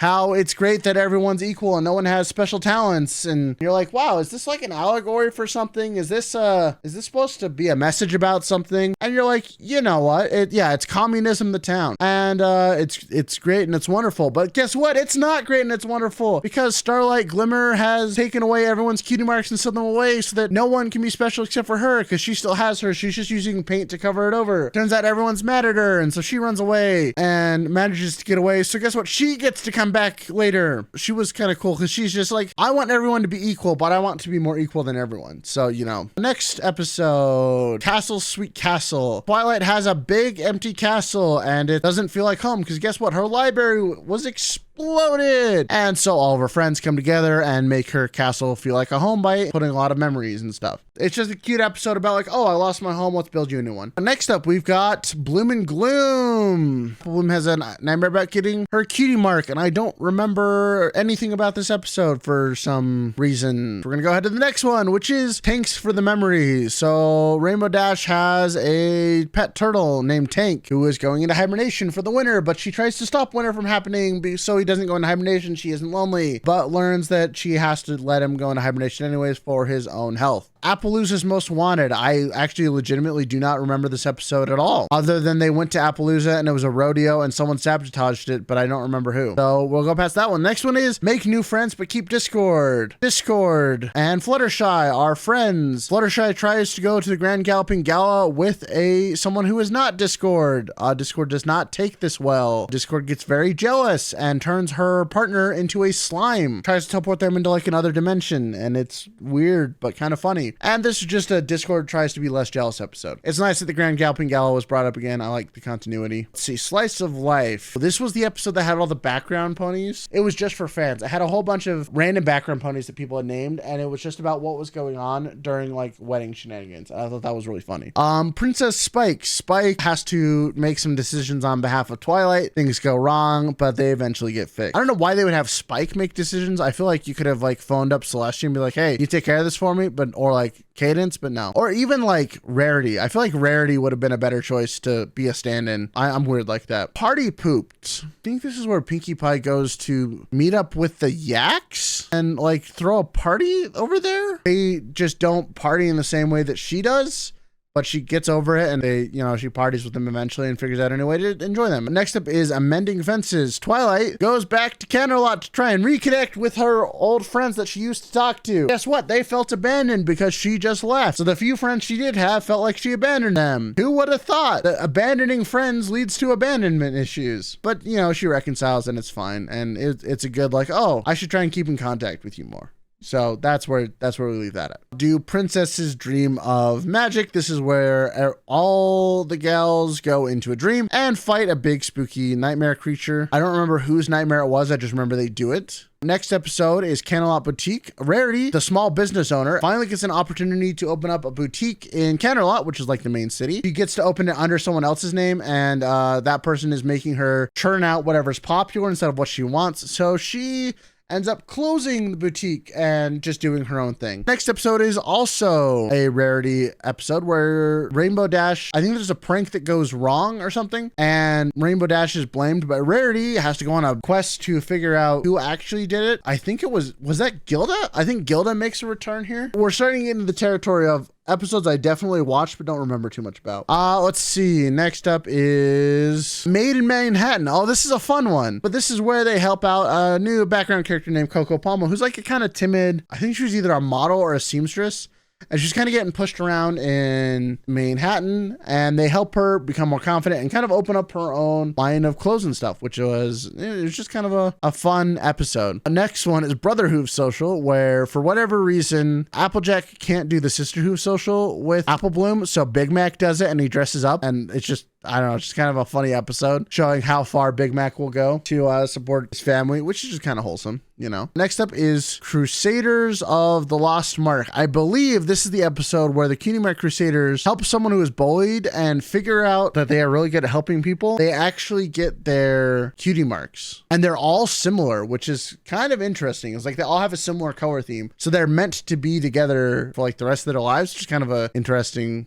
how it's great that everyone's equal and no one has special talents. And you're like, wow, is this like an allegory for something? Is this supposed to be a message about something? And you're like, you know what? It's communism, the town. And it's great and it's wonderful. But guess what? It's not great and it's wonderful, because Starlight Glimmer has taken away everyone's cutie marks and set them away so that no one can be special except for her, because she still has her. She's just using paint to cover it over. Turns out everyone's mad at her, and so she runs away and manages to get away. So guess what? She gets to come back later. She was kind of cool because she's just like, I want everyone to be equal, but I want to be more equal than everyone. So, you know. Next episode, Castle Sweet Castle. Twilight has a big empty castle and it doesn't feel like home because guess what? Her library was exploded. And so all of her friends come together and make her castle feel like a home by putting a lot of memories and stuff. It's just a cute episode about like, oh, I lost my home, let's build you a new one. Next up, we've got Bloom and Gloom. Bloom has a nightmare about getting her cutie mark, and I don't remember anything about this episode for some reason. We're gonna go ahead to the next one, which is Tanks for the Memories. So Rainbow Dash has a pet turtle named Tank who is going into hibernation for the winter, but she tries to stop winter from happening so he doesn't go into hibernation. She isn't lonely, but learns that she has to let him go into hibernation anyways for his own health. Appaloosa's Most Wanted. I actually legitimately do not remember this episode at all, other than they went to Appaloosa and it was a rodeo and someone sabotaged it, but I don't remember who. So we'll go past that one. Next one is Make New Friends But Keep Discord. Discord and Fluttershy are friends. Fluttershy tries to go to the Grand Galloping Gala with someone who is not Discord. Discord does not take this well. Discord gets very jealous and turns her partner into a slime. Tries to teleport them into like another dimension, and it's weird but kind of funny. And this is just a Discord tries to be less jealous episode. It's nice that the Grand Galloping Gala was brought up again. I like the continuity. Let's see, Slice of Life. This was the episode that had all the background ponies. It was just for fans. It had a whole bunch of random background ponies that people had named, and it was just about what was going on during like wedding shenanigans. I thought that was really funny. Princess Spike. Spike has to make some decisions on behalf of Twilight. Things go wrong, but they eventually get fixed. I don't know why they would have Spike make decisions. I feel like you could have like phoned up Celestia and be like, hey, you take care of this for me, or like Cadence, but no. Or even like Rarity. I feel like Rarity would have been a better choice to be a stand-in. I'm weird like that. Party Pooped. I think this is where Pinkie Pie goes to meet up with the Yaks and like throw a party over there. They just don't party in the same way that she does, but she gets over it and she parties with them eventually and figures out a new way to enjoy them. Next up is Amending Fences. Twilight goes back to Canterlot to try and reconnect with her old friends that she used to talk to. Guess what? They felt abandoned because she just left. So the few friends she did have felt like she abandoned them. Who would have thought that abandoning friends leads to abandonment issues? But, she reconciles and it's fine. And it's a good like, oh, I should try and keep in contact with you more. So that's where we leave that at. Do Princesses Dream of Magic? This is where all the gals go into a dream and fight a big spooky nightmare creature. I don't remember whose nightmare it was. I just remember they do it. Next episode is Canterlot Boutique. Rarity, the small business owner, finally gets an opportunity to open up a boutique in Canterlot, which is like the main city. She gets to open it under someone else's name, and that person is making her churn out whatever's popular instead of what she wants. So she ends up closing the boutique and just doing her own thing. Next episode is also a Rarity episode where Rainbow Dash, I think there's a prank that goes wrong or something, and Rainbow Dash is blamed, but Rarity has to go on a quest to figure out who actually did it. I think was that Gilda? I think Gilda makes a return here. We're starting to get into the territory of episodes I definitely watched but don't remember too much about. Let's see. Next up is Made in Manhattan. Oh, this is a fun one. But this is where they help out a new background character named Coco Palma, who's like a kind of timid, I think she was either a model or a seamstress. And she's kind of getting pushed around in Manhattan, and they help her become more confident and kind of open up her own line of clothes and stuff, which was just kind of a fun episode. The next one is Brother Hoof Social, where for whatever reason, Applejack can't do the Sister Hoof Social with Apple Bloom, so Big Mac does it and he dresses up, and it's just, I don't know, it's just kind of a funny episode showing how far Big Mac will go to support his family, which is just kind of wholesome, you know. Next up is Crusaders of the Lost Mark. I believe this is the episode where the Cutie Mark Crusaders help someone who is bullied and figure out that they are really good at helping people. They actually get their cutie marks, and they're all similar, which is kind of interesting. It's like they all have a similar color theme, so they're meant to be together for like the rest of their lives, which is kind of a interesting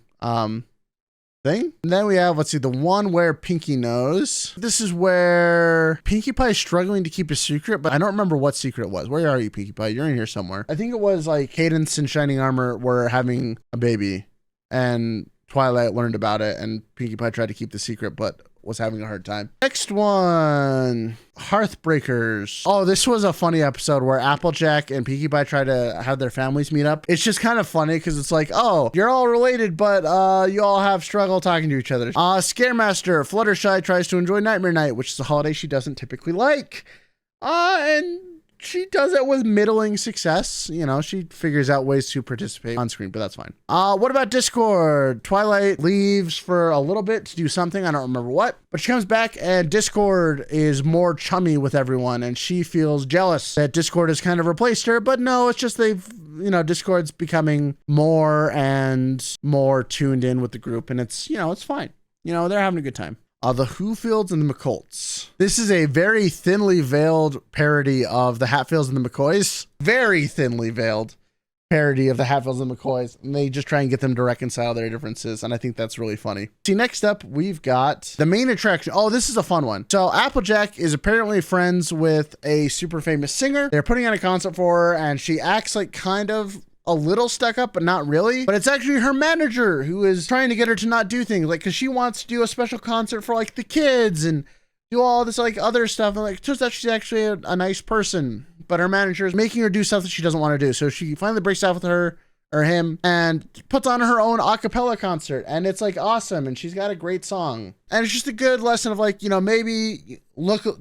thing. And then we have, let's see, the one where Pinkie knows. This is where Pinkie Pie is struggling to keep a secret, but I don't remember what secret it was. Where are you, Pinkie Pie? You're in here somewhere. I think it was like Cadence and Shining Armor were having a baby, and Twilight learned about it, and Pinkie Pie tried to keep the secret, but was having a hard time. Next one, Hearthbreakers. Oh, this was a funny episode where Applejack and Pinkie Pie try to have their families meet up. It's just kind of funny because it's like, oh, you're all related, but you all have struggle talking to each other. Scaremaster, Fluttershy tries to enjoy Nightmare Night, which is a holiday she doesn't typically like. And she does it with middling success. You know, she figures out ways to participate on screen, but that's fine. What about Discord? Twilight leaves for a little bit to do something. I don't remember what, but she comes back and Discord is more chummy with everyone, and she feels jealous that Discord has kind of replaced her, but no, it's just Discord's becoming more and more tuned in with the group, and it's fine. They're having a good time. The Whofields and the McColts. This is a very thinly veiled parody of the Hatfields and the McCoys. Very thinly veiled parody of the Hatfields and the McCoys. And they just try and get them to reconcile their differences. And I think that's really funny. See, next up, we've got the main attraction. Oh, this is a fun one. So Applejack is apparently friends with a super famous singer. They're putting on a concert for her, and she acts like kind of a little stuck up, but not really. But it's actually her manager who is trying to get her to not do things, like, because she wants to do a special concert for like the kids and do all this like other stuff. And like, turns out she's actually a nice person, but her manager is making her do stuff that she doesn't want to do. So she finally breaks out with her or him and puts on her own a cappella concert, and it's like awesome, and she's got a great song. And it's just a good lesson of like, maybe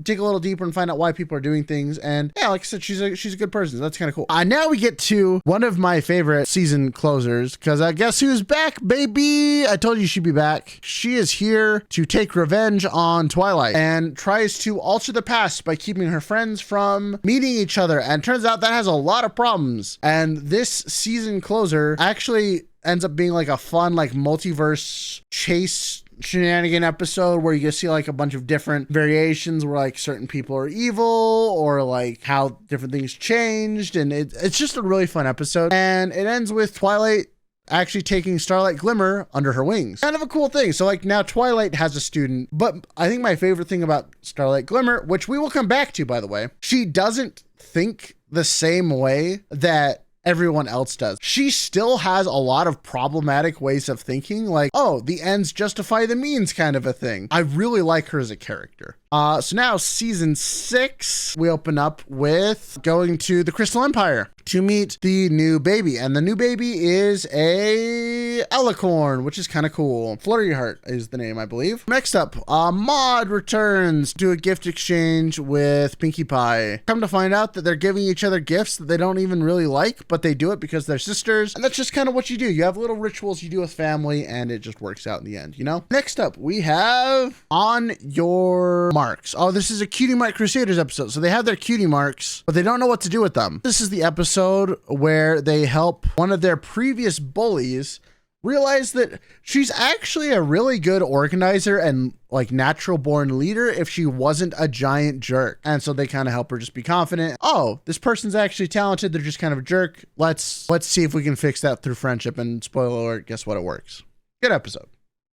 dig a little deeper and find out why people are doing things. And yeah, like I said, she's a good person. So that's kind of cool. Now we get to one of my favorite season closers, because I guess who's back, baby? I told you she'd be back. She is here to take revenge on Twilight and tries to alter the past by keeping her friends from meeting each other. And turns out that has a lot of problems. And this season closer actually ends up being like a fun, like multiverse chase shenanigan episode where you get to see like a bunch of different variations where like certain people are evil, or like how different things changed. And it's just a really fun episode. And it ends with Twilight actually taking Starlight Glimmer under her wings. Kind of a cool thing. So like now Twilight has a student, but I think my favorite thing about Starlight Glimmer, which we will come back to, by the way, she doesn't think the same way that everyone else does. She still has a lot of problematic ways of thinking, like, oh, the ends justify the means kind of a thing. I really like her as a character. So now season 6, we open up with going to the Crystal Empire to meet the new baby. And the new baby is a Alicorn, which is kind of cool. Flurry Heart is the name, I believe. Next up, Maud returns to a gift exchange with Pinkie Pie. Come to find out that they're giving each other gifts that they don't even really like, but they do it because they're sisters. And that's just kind of what you do. You have little rituals you do with family, and it just works out in the end, Next up, we have On Your Marks. Oh, this is a Cutie Mark Crusaders episode. So they have their cutie marks, but they don't know what to do with them. This is the episode where they help one of their previous bullies realize that she's actually a really good organizer and like natural born leader if she wasn't a giant jerk. And so they kind of help her just be confident. Oh, this person's actually talented. They're just kind of a jerk. Let's see if we can fix that through friendship. And spoiler alert, guess what? It works. Good episode.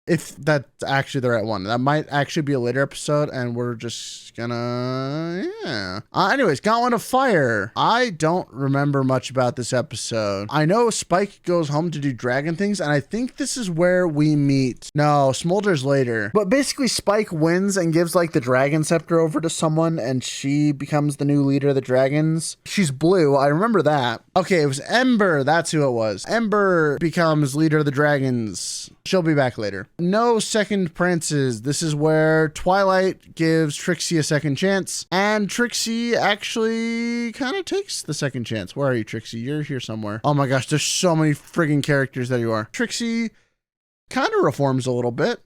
If that's actually the right one. That might actually be a later episode, and we're just gonna, yeah. Anyways, Gauntlet of Fire. I don't remember much about this episode. I know Spike goes home to do dragon things, and I think this is where we meet. No, Smolder's later. But basically, Spike wins and gives like the dragon scepter over to someone, and she becomes the new leader of the dragons. She's blue. I remember that. Okay, it was Ember. That's who it was. Ember becomes leader of the dragons. She'll be back later. No second prances. This is where Twilight gives Trixie a second chance, and Trixie actually kind of takes the second chance. Where are you, Trixie? You're here somewhere. Oh my gosh, there's so many friggin' characters that you are. Trixie kind of reforms a little bit.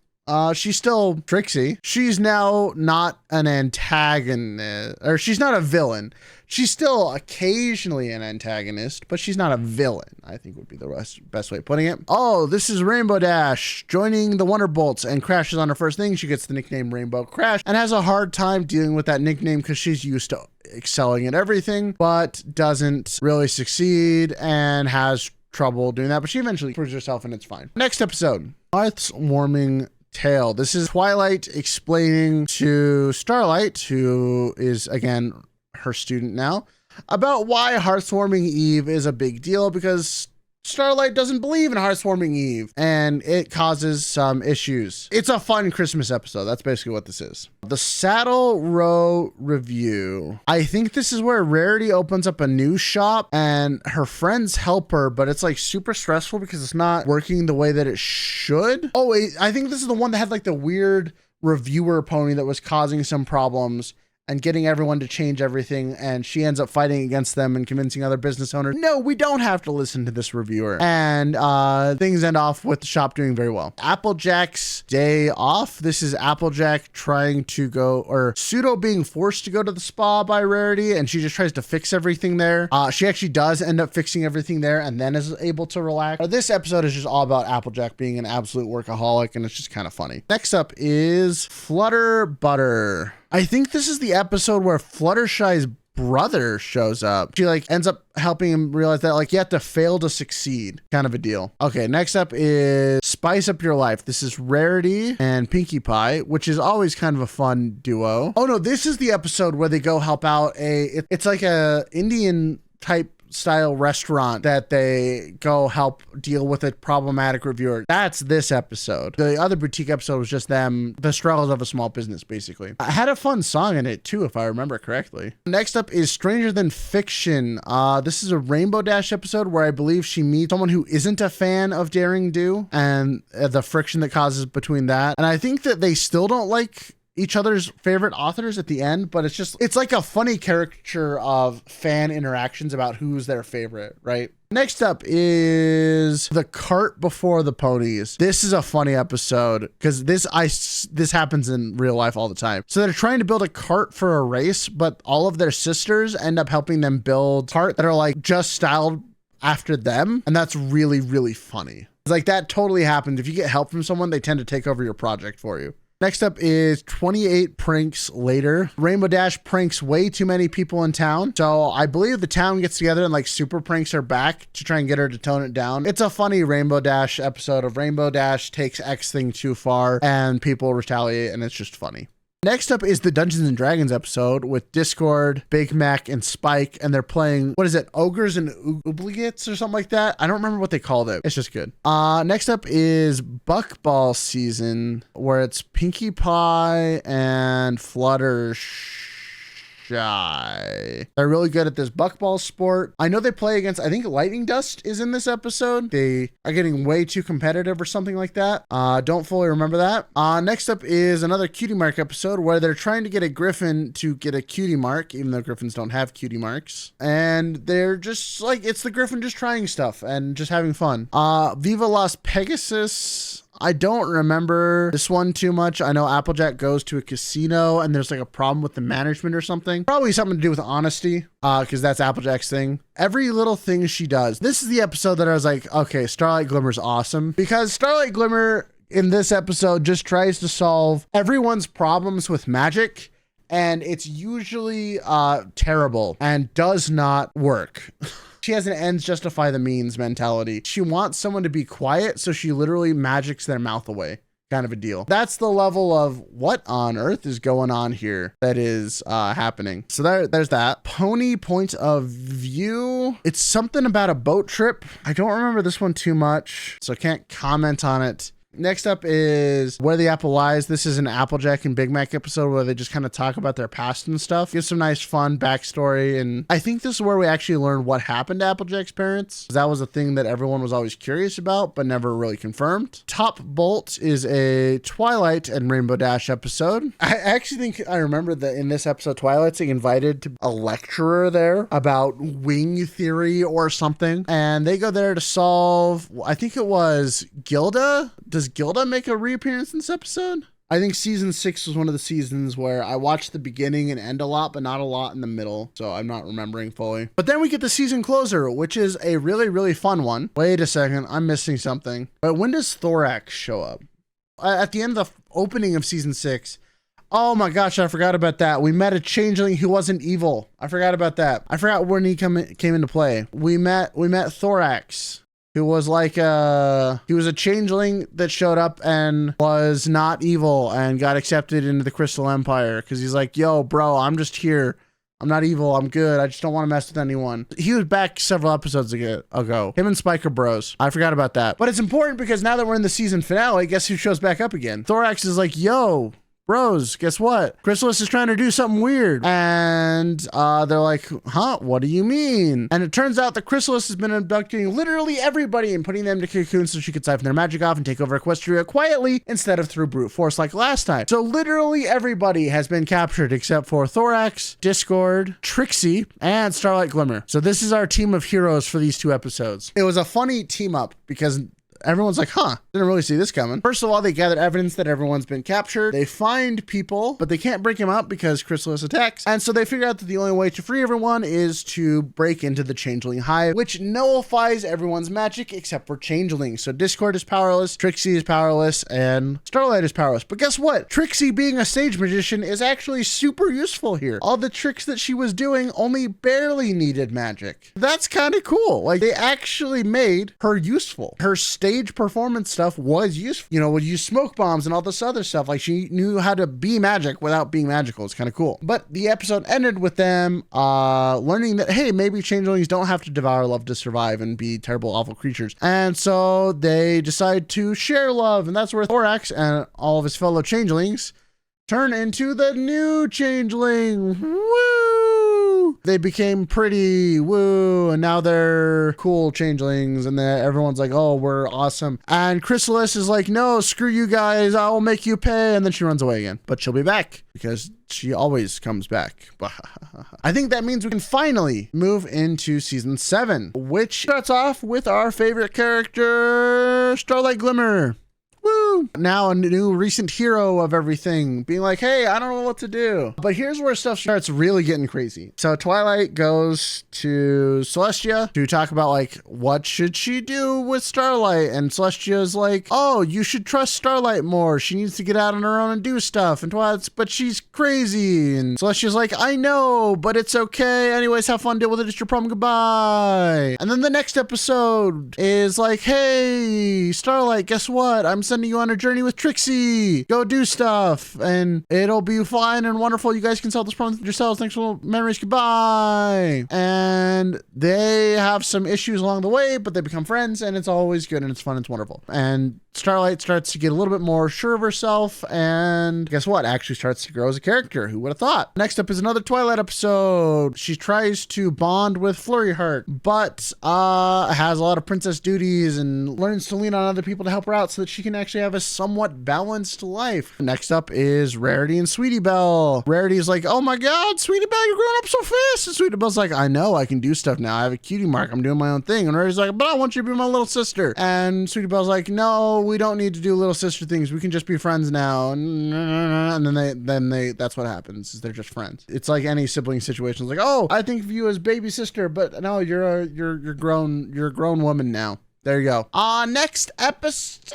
She's still Trixie. She's now not an antagonist, or she's not a villain. She's still occasionally an antagonist, but she's not a villain, I think would be the best way of putting it. Oh, this is Rainbow Dash joining the Wonderbolts and crashes on her first thing. She gets the nickname Rainbow Crash and has a hard time dealing with that nickname because she's used to excelling at everything, but doesn't really succeed and has trouble doing that. But she eventually proves herself and it's fine. Next episode, Hearth's Warming Tale. This is Twilight explaining to Starlight, who is again her student now, about why Hearthwarming Eve is a big deal, because Starlight doesn't believe in Hearthwarming Eve and it causes some issues. It's a fun Christmas episode. That's basically what this is. The Saddle Row Review. I think this is where Rarity opens up a new shop and her friends help her, but it's like super stressful because it's not working the way that it should. Oh, wait, I think this is the one that had like the weird reviewer pony that was causing some problems and getting everyone to change everything, and she ends up fighting against them and convincing other business owners, no, we don't have to listen to this reviewer. And things end off with the shop doing very well. Applejack's Day Off. This is Applejack trying to go, or pseudo being forced to go to the spa by Rarity, and she just tries to fix everything there. She actually does end up fixing everything there and then is able to relax. This episode is just all about Applejack being an absolute workaholic, and it's just kind of funny. Next up is Flutter Butter. I think this is the episode where Fluttershy's brother shows up. She like ends up helping him realize that like you have to fail to succeed, kind of a deal. Okay, next up is Spice Up Your Life. This is Rarity and Pinkie Pie, which is always kind of a fun duo. Oh no, this is the episode where they go help out it's like a Indian type style restaurant that they go help deal with a problematic reviewer. That's this episode. The other boutique episode was just them, the struggles of a small business, basically. I had a fun song in it too, if I remember correctly. Next up is Stranger Than Fiction. This is a Rainbow Dash episode where I believe she meets someone who isn't a fan of Daring Do and the friction that causes between that. And I think that they still don't like each other's favorite authors at the end, but it's like a funny caricature of fan interactions about who's their favorite, right? Next up is The Cart Before the Ponies. This is a funny episode because this happens in real life all the time. So they're trying to build a cart for a race, but all of their sisters end up helping them build cart that are like just styled after them. And that's really, really funny. It's like that totally happens. If you get help from someone, they tend to take over your project for you. Next up is 28 Pranks Later. Rainbow Dash pranks way too many people in town. So I believe the town gets together and like super pranks her back to try and get her to tone it down. It's a funny Rainbow Dash episode of Rainbow Dash takes X thing too far and people retaliate, and it's just funny. Next up is the Dungeons and Dragons episode with Discord, Big Mac, and Spike, and they're playing, what is it, Ogres and Obligates or something like that? I don't remember what they called it. It's just good. Next up is Buckball season, where it's Pinkie Pie and Fluttershy. They're really good at this buckball sport. I know they play against, I think Lightning Dust is in this episode. They are getting way too competitive or something like that. Don't fully remember that. Next up is another Cutie Mark episode where they're trying to get a griffin to get a cutie mark, even though griffins don't have cutie marks. And they're just like, it's the griffin just trying stuff and just having fun. Viva Las Pegasus. I don't remember this one too much. I know Applejack goes to a casino and there's like a problem with the management or something. Probably something to do with honesty, because that's Applejack's thing. Every little thing she does. This is the episode that I was like, okay, Starlight Glimmer's awesome, because Starlight Glimmer in this episode just tries to solve everyone's problems with magic, and it's usually terrible and does not work. She has an ends justify the means mentality. She wants someone to be quiet, so she literally magics their mouth away. kind of a deal. That's the level of what on earth is going on here that is happening. So there's that. Pony point of view. It's something about a boat trip. I don't remember this one too much, so I can't comment on it. Next up is Where the Apple Lies. This is an Applejack and Big Mac episode where they just kind of talk about their past and stuff. Give some nice fun backstory. And I think this is where we actually learn what happened to Applejack's parents. That was a thing that everyone was always curious about, but never really confirmed. Top Bolt is a Twilight and Rainbow Dash episode. I actually think I remember that in this episode, Twilight's invited to a lecturer there about wing theory or something. And they go there to solve, I think it was Gilda. Does Gilda make a reappearance in this episode? I think season 6 was one of the seasons where I watched the beginning and end a lot, but not a lot in the middle. So I'm not remembering fully. But then we get the season closer, which is a really, really fun one. Wait a second. I'm missing something. But when does Thorax show up? At the end of the opening of season 6. Oh my gosh, I forgot about that. We met a changeling who wasn't evil. I forgot about that. I forgot when he came into play. We met Thorax, who was like he was a changeling that showed up and was not evil and got accepted into the Crystal Empire because he's like, yo, bro, I'm just here. I'm not evil. I'm good. I just don't want to mess with anyone. He was back several episodes ago. Him and Spike are bros. I forgot about that. But it's important because now that we're in the season finale, guess who shows back up again? Thorax is like, yo, bros, guess what? Chrysalis is trying to do something weird. And they're like, huh? What do you mean? And it turns out that Chrysalis has been abducting literally everybody and putting them to cocoons so she could siphon their magic off and take over Equestria quietly instead of through brute force like last time. So literally everybody has been captured except for Thorax, Discord, Trixie, and Starlight Glimmer. So this is our team of heroes for these 2 episodes. It was a funny team up because everyone's like, huh, didn't really see this coming. First of all, they gather evidence that everyone's been captured. They find people, but they can't break him out because Chrysalis attacks. And so they figure out that the only way to free everyone is to break into the Changeling Hive, which nullifies everyone's magic except for Changelings. So Discord is powerless, Trixie is powerless, and Starlight is powerless. But guess what? Trixie, being a stage magician, is actually super useful here. All the tricks that she was doing only barely needed magic. That's kind of cool. Like, they actually made her useful. Her stage performance stuff was useful. You know, would use smoke bombs and all this other stuff. Like, she knew how to be magic without being magical. It's kind of cool. But the episode ended with them learning that, hey, maybe changelings don't have to devour love to survive and be terrible, awful creatures. And so they decide to share love. And that's where Thorax and all of his fellow changelings turn into the new changeling. Woo! They became pretty, woo, and now they're cool changelings, and everyone's like, oh, we're awesome. And Chrysalis is like, no, screw you guys, I will make you pay, and then she runs away again. But she'll be back, because she always comes back. I think that means we can finally move into season 7, which starts off with our favorite character, Starlight Glimmer. Woo! Now a new recent hero of everything, being like, hey, I don't know what to do. But here's where stuff starts really getting crazy. So Twilight goes to Celestia to talk about, like, what should she do with Starlight? And Celestia's like, oh, you should trust Starlight more. She needs to get out on her own and do stuff. And Twilight's, but she's crazy. And Celestia's like, I know, but it's okay. Anyways, have fun, deal with it. It's your problem. Goodbye. And then the next episode is like, hey, Starlight, guess what? I'm sending you on a journey with Trixie. Go do stuff and it'll be fine and wonderful. You guys can solve this problem yourselves. Thanks for memories. Goodbye. And they have some issues along the way, but they become friends and it's always good and it's fun. It's wonderful. And Starlight starts to get a little bit more sure of herself and guess what? Actually starts to grow as a character. Who would have thought? Next up is another Twilight episode. She tries to bond with Flurry Heart, but has a lot of princess duties and learns to lean on other people to help her out so that she can actually have a somewhat balanced life. Next up is Rarity and Sweetie Belle. Rarity is like, oh my God, Sweetie Belle, you're growing up so fast. And Sweetie Belle's like, I know, I can do stuff now. I have a cutie mark. I'm doing my own thing. And Rarity's like, but I want you to be my little sister. And Sweetie Belle's like, no, we don't need to do little sister things. We can just be friends now. And then they that's what happens, is they're just friends. It's like any sibling situation. It's like, oh, I think of you as baby sister, but no, you're a grown woman now. There you go. Next episode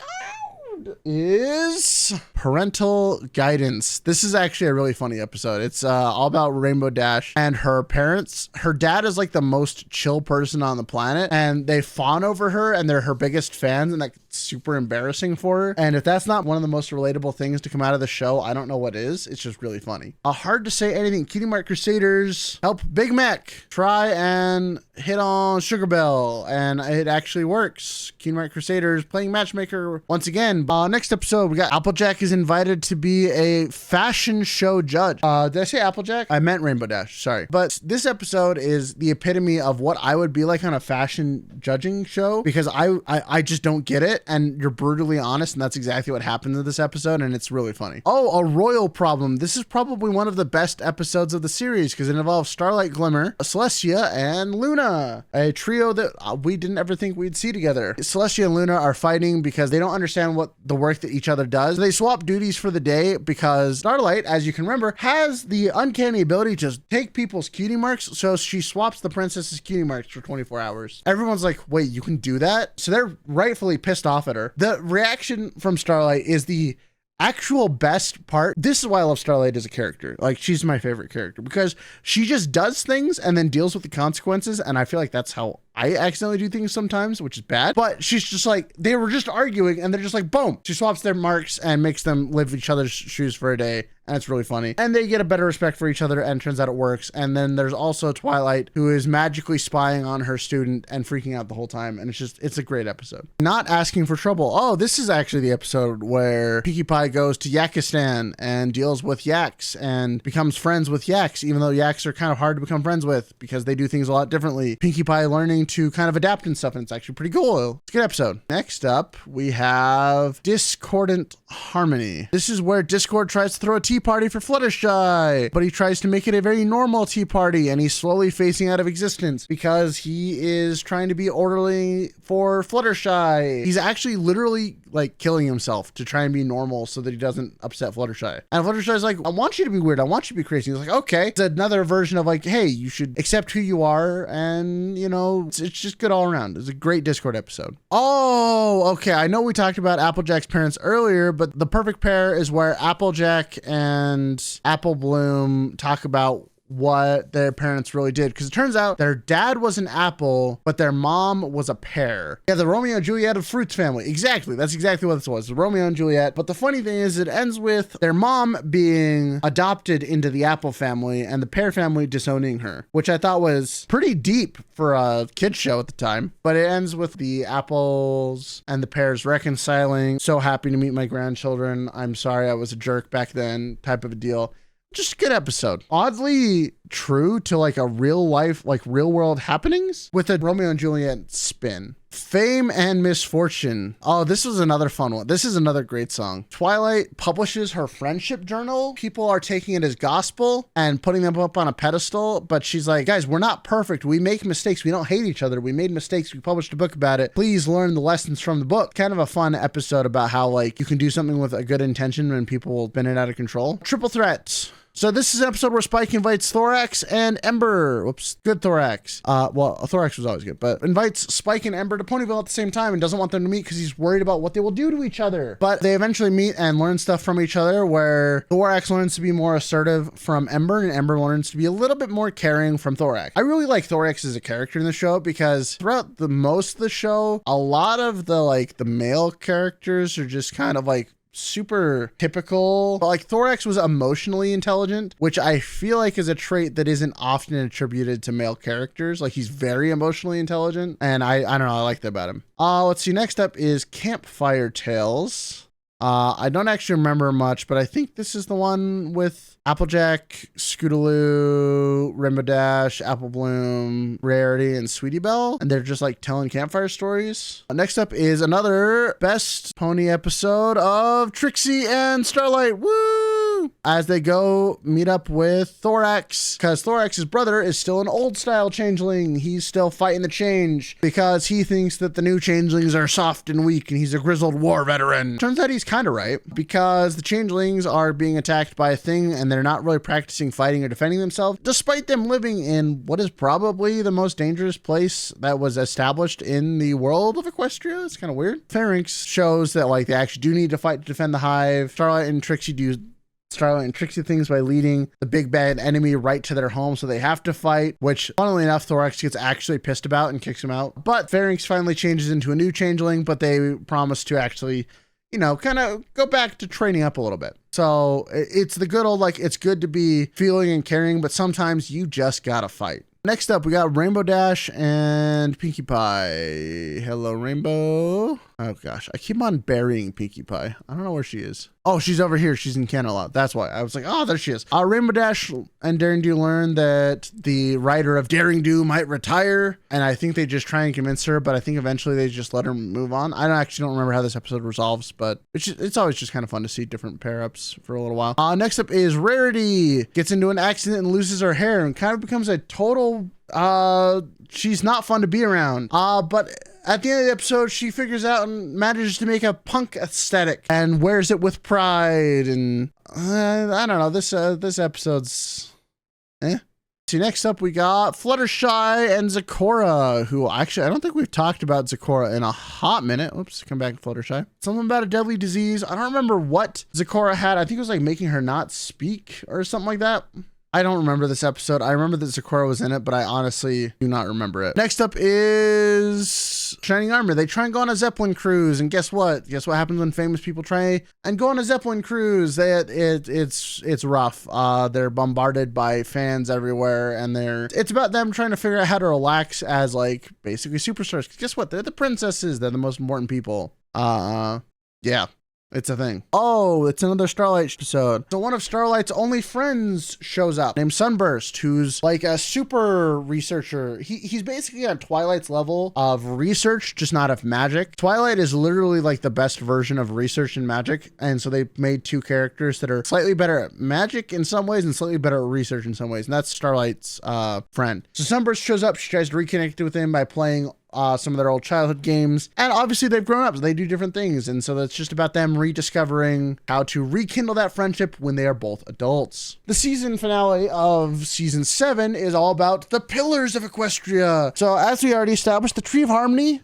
is Parental Guidance. This is actually a really funny episode. It's all about Rainbow Dash and her parents. Her dad is like the most chill person on the planet and they fawn over her and they're her biggest fans, and like super embarrassing for her. And if that's not one of the most relatable things to come out of the show, I don't know what is. It's just really funny. Hard to say anything. Cutie Mark Crusaders help Big Mac try and hit on Sugar Bell, and it actually works. Cutie Mark Crusaders playing matchmaker once again. Next episode, we got Applejack is invited to be a fashion show judge. Did I say Applejack? I meant Rainbow Dash, sorry. But this episode is the epitome of what I would be like on a fashion judging show, because I just don't get it, and you're brutally honest, and that's exactly what happens in this episode, and it's really funny. Oh, a royal problem. This is probably one of the best episodes of the series because it involves Starlight Glimmer, Celestia, and Luna, a trio that we didn't ever think we'd see together. Celestia and Luna are fighting because they don't understand what the work that each other does. They swap duties for the day because Starlight, as you can remember, has the uncanny ability to take people's cutie marks, so she swaps the princess's cutie marks for 24 hours. Everyone's like, wait, you can do that? So they're rightfully pissed off at her. The reaction from Starlight is the actual best part. This is why I love Starlight as a character. Like, she's my favorite character because she just does things and then deals with the consequences, and I feel like that's how I accidentally do things sometimes, which is bad. But she's just like, they were just arguing and they're just like, boom. She swaps their marks and makes them live each other's shoes for a day. And it's really funny. And they get a better respect for each other, and turns out it works. And then there's also Twilight, who is magically spying on her student and freaking out the whole time. And it's a great episode. Not asking for trouble. Oh, this is actually the episode where Pinkie Pie goes to Yakistan and deals with yaks and becomes friends with yaks, even though yaks are kind of hard to become friends with because they do things a lot differently. Pinkie Pie learning to kind of adapt and stuff, and it's actually pretty cool. It's a good episode. Next up, we have Discordant Harmony. This is where Discord tries to throw a tea party for Fluttershy, but he tries to make it a very normal tea party, and he's slowly phasing out of existence because he is trying to be orderly for Fluttershy. He's actually literally like killing himself to try and be normal so that he doesn't upset Fluttershy. And Fluttershy's like, I want you to be weird. I want you to be crazy. He's like, okay. It's another version of like, hey, you should accept who you are, and you know, it's just good all around. It's a great Discord episode. Oh, okay. I know we talked about Applejack's parents earlier, but the perfect pair is where Applejack and Apple Bloom talk about what their parents really did, because it turns out their dad was an apple, but their mom was a pear. Yeah, the Romeo and Juliet of Fruits family. Exactly. That's exactly what this was. The Romeo and Juliet. But the funny thing is, it ends with their mom being adopted into the apple family and the pear family disowning her, which I thought was pretty deep for a kid's show at the time. But it ends with the apples and the pears reconciling. So happy to meet my grandchildren. I'm sorry I was a jerk back then, type of a deal. Just a good episode. Oddly true to like a real life, like real world happenings with a Romeo and Juliet spin. Fame and Misfortune. Oh, this was another fun one. This is another great song. Twilight publishes her friendship journal. People are taking it as gospel and putting them up on a pedestal, but she's like, guys, we're not perfect. We make mistakes. We don't hate each other. We made mistakes. We published a book about it. Please learn the lessons from the book. Kind of a fun episode about how like you can do something with a good intention when people will spin it out of control. Triple Threat. So this is an episode where Spike invites Thorax and Ember. Whoops, good Thorax. Well, Thorax was always good, but invites Spike and Ember to Ponyville at the same time and doesn't want them to meet because he's worried about what they will do to each other. But they eventually meet and learn stuff from each other, where Thorax learns to be more assertive from Ember, and Ember learns to be a little bit more caring from Thorax. I really like Thorax as a character in the show because throughout most of the show, a lot of the male characters are just kind of like super typical, but like Thorax was emotionally intelligent, which I feel like is a trait that isn't often attributed to male characters. Like he's very emotionally intelligent, and I don't know, I like that about him. Let's see, next up is Campfire Tales. I don't actually remember much, but I think this is the one with Applejack, Scootaloo, Rainbow Dash, Apple Bloom, Rarity, and Sweetie Belle. And they're just like telling campfire stories. Next up is another Best Pony episode of Trixie and Starlight. Woo! As they go meet up with Thorax, because Thorax's brother is still an old style changeling. He's still fighting the change because he thinks that the new changelings are soft and weak, and he's a grizzled war veteran. Turns out he's kind of right, because the changelings are being attacked by a thing and they're not really practicing fighting or defending themselves, despite them living in what is probably the most dangerous place that was established in the world of Equestria. It's kind of weird. Pharynx shows that like they actually do need to fight to defend the hive. Starlight and Trixie do Starlight and Trixie things by leading the big bad enemy right to their home, so they have to fight, which, funnily enough, Thorax gets actually pissed about and kicks him out. But Pharynx finally changes into a new changeling, but they promise to actually, you know, kind of go back to training up a little bit. So it's the good old, like, it's good to be feeling and caring, but sometimes you just gotta fight. Next up, we got Rainbow Dash and Pinkie Pie. Hello, Rainbow. Oh, gosh. I keep on burying Pinkie Pie. I don't know where she is. Oh, she's over here. She's in Canterlot. That's why. I was like, oh, there she is. Rainbow Dash and Daring Do learn that the writer of Daring Do might retire, and I think they just try and convince her, but I think eventually they just let her move on. I actually don't remember how this episode resolves, but it's always just kind of fun to see different pair-ups for a little while. Next up is Rarity. Gets into an accident and loses her hair and kind of becomes a total she's not fun to be around. But at the end of the episode, she figures out and manages to make a punk aesthetic and wears it with pride. And I don't know, this episode's See, next up we got Fluttershy and Zecora, who actually, I don't think we've talked about Zecora in a hot minute. Oops, come back, Fluttershy. Something about a deadly disease. I don't remember what Zecora had. I think it was like making her not speak or something like that. I don't remember this episode. I remember that Zecora was in it, but I honestly do not remember it. Next up is Shining Armor. They try and go on a Zeppelin cruise, and guess what? Guess what happens when famous people try and go on a Zeppelin cruise? It's rough. They're bombarded by fans everywhere, and it's about them trying to figure out how to relax as, like, basically superstars. 'Cause guess what? They're the princesses. They're the most important people. Yeah. It's a thing. Oh, it's another Starlight episode. So one of Starlight's only friends shows up named Sunburst, who's like a super researcher. He's basically on Twilight's level of research, just not of magic. Twilight is literally like the best version of research and magic. And so they made two characters that are slightly better at magic in some ways and slightly better at research in some ways. And that's Starlight's friend. So Sunburst shows up. She tries to reconnect with him by playing some of their old childhood games. And obviously they've grown up, so they do different things. And so that's just about them rediscovering how to rekindle that friendship when they are both adults. The season finale of season 7 is all about the pillars of Equestria. So as we already established, the Tree of Harmony,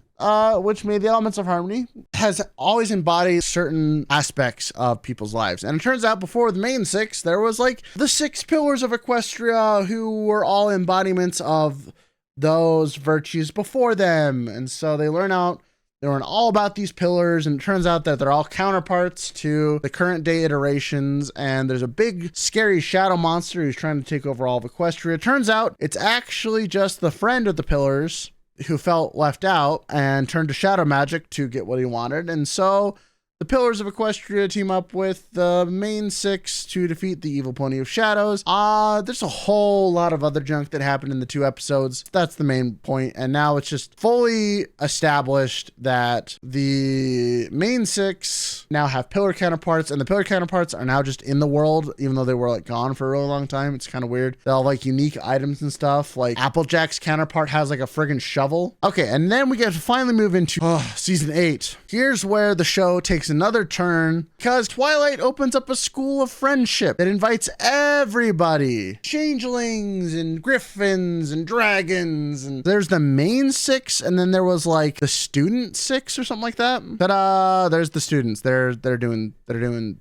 which made the elements of harmony, has always embodied certain aspects of people's lives. And it turns out before the main 6, there was like the 6 pillars of Equestria, who were all embodiments of those virtues before them. And so they learn all about these pillars, and it turns out that they're all counterparts to the current day iterations. And there's a big scary shadow monster who's trying to take over all of Equestria. It turns out it's actually just the friend of the pillars who felt left out and turned to shadow magic to get what he wanted. And so the Pillars of Equestria team up with the main 6 to defeat the evil pony of shadows. There's a whole lot of other junk that happened in the 2 episodes. That's the main point. And now it's just fully established that the main 6 now have pillar counterparts, and the pillar counterparts are now just in the world, even though they were like gone for a really long time. It's kind of weird. They all have like unique items and stuff. Like Applejack's counterpart has like a friggin' shovel. Okay, and then we get to finally move into season 8. Here's where the show takes another turn, because Twilight opens up a school of friendship that invites everybody. Changelings and griffins and dragons, and there's the main 6, and then there was like the student 6 or something like that. Ta-da! There's the students. They're doing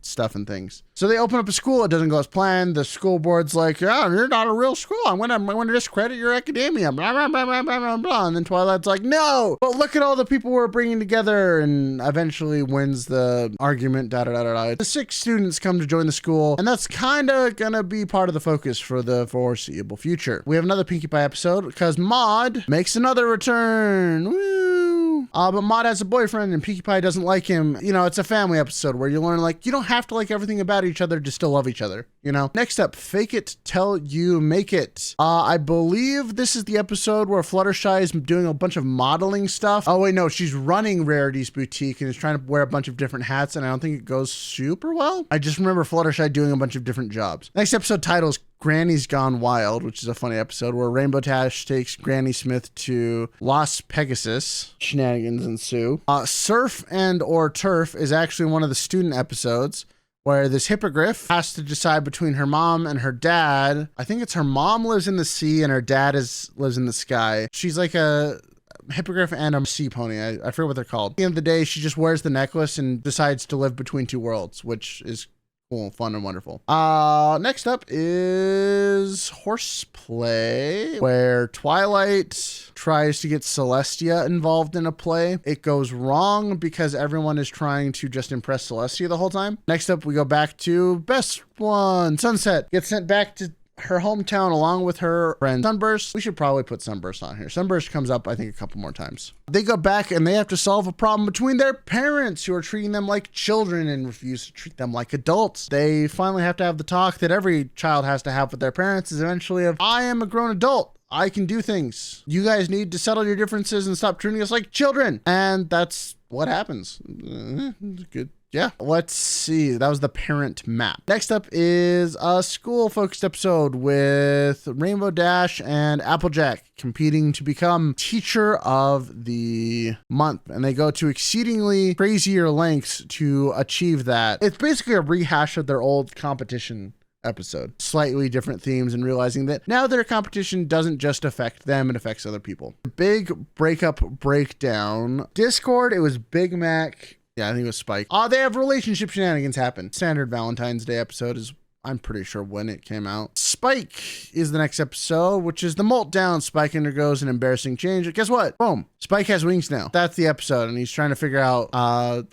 stuff and things. So they open up a school. It doesn't go as planned. The school board's like, yeah, you're not a real school. I'm gonna discredit your academia. Blah, blah, blah, blah, blah, blah, blah. And then Twilight's like, no, but look at all the people we're bringing together, and eventually wins the argument. Da da da da. The 6 students come to join the school, and that's kind of gonna be part of the focus for the foreseeable future. We have another Pinkie Pie episode because Maud makes another return. Woo! But Maud has a boyfriend, and Pinkie Pie doesn't like him. You know, it's a family episode where you learn, like, you don't have to like everything about each other to still love each other, you know? Next up, Fake It Till You Make It. I believe this is the episode where Fluttershy is doing a bunch of modeling stuff. Oh, wait, no, she's running Rarity's boutique and is trying to wear a bunch of different hats, and I don't think it goes super well. I just remember Fluttershy doing a bunch of different jobs. Next episode title is Granny's Gone Wild, which is a funny episode where Rainbow Dash takes Granny Smith to Las Pegasus. Shenanigans ensue. Surf and or Turf is actually one of the student episodes where this hippogriff has to decide between her mom and her dad. I think it's her mom lives in the sea and her dad lives in the sky. She's like a hippogriff and a sea pony. I forget what they're called. At the end of the day, she just wears the necklace and decides to live between 2 worlds, which is Cool, fun, and wonderful. Next up is Horseplay, where Twilight tries to get Celestia involved in a play. It goes wrong because everyone is trying to just impress Celestia the whole time. Next up, we go back to Best One. Sunset gets sent back to her hometown along with her friend Sunburst. We should probably put Sunburst on here. Sunburst comes up, I think, a couple more times. They go back and they have to solve a problem between their parents who are treating them like children and refuse to treat them like adults. They finally have to have the talk that every child has to have with their parents is eventually of, I am a grown adult. I can do things. You guys need to settle your differences and stop treating us like children. And that's what happens. Good. Yeah, let's see. That was the parent map. Next up is a school-focused episode with Rainbow Dash and Applejack competing to become Teacher of the Month. And they go to exceedingly crazier lengths to achieve that. It's basically a rehash of their old competition episode. Slightly different themes and realizing that now their competition doesn't just affect them, it affects other people. Big breakup breakdown. Discord, it was Big Mac. Yeah, I think it was Spike. They have relationship shenanigans happen. Standard Valentine's Day episode is, I'm pretty sure, when it came out. Spike is the next episode, which is the Meltdown. Spike undergoes an embarrassing change. Guess what? Boom. Spike has wings now. That's the episode, and he's trying to figure out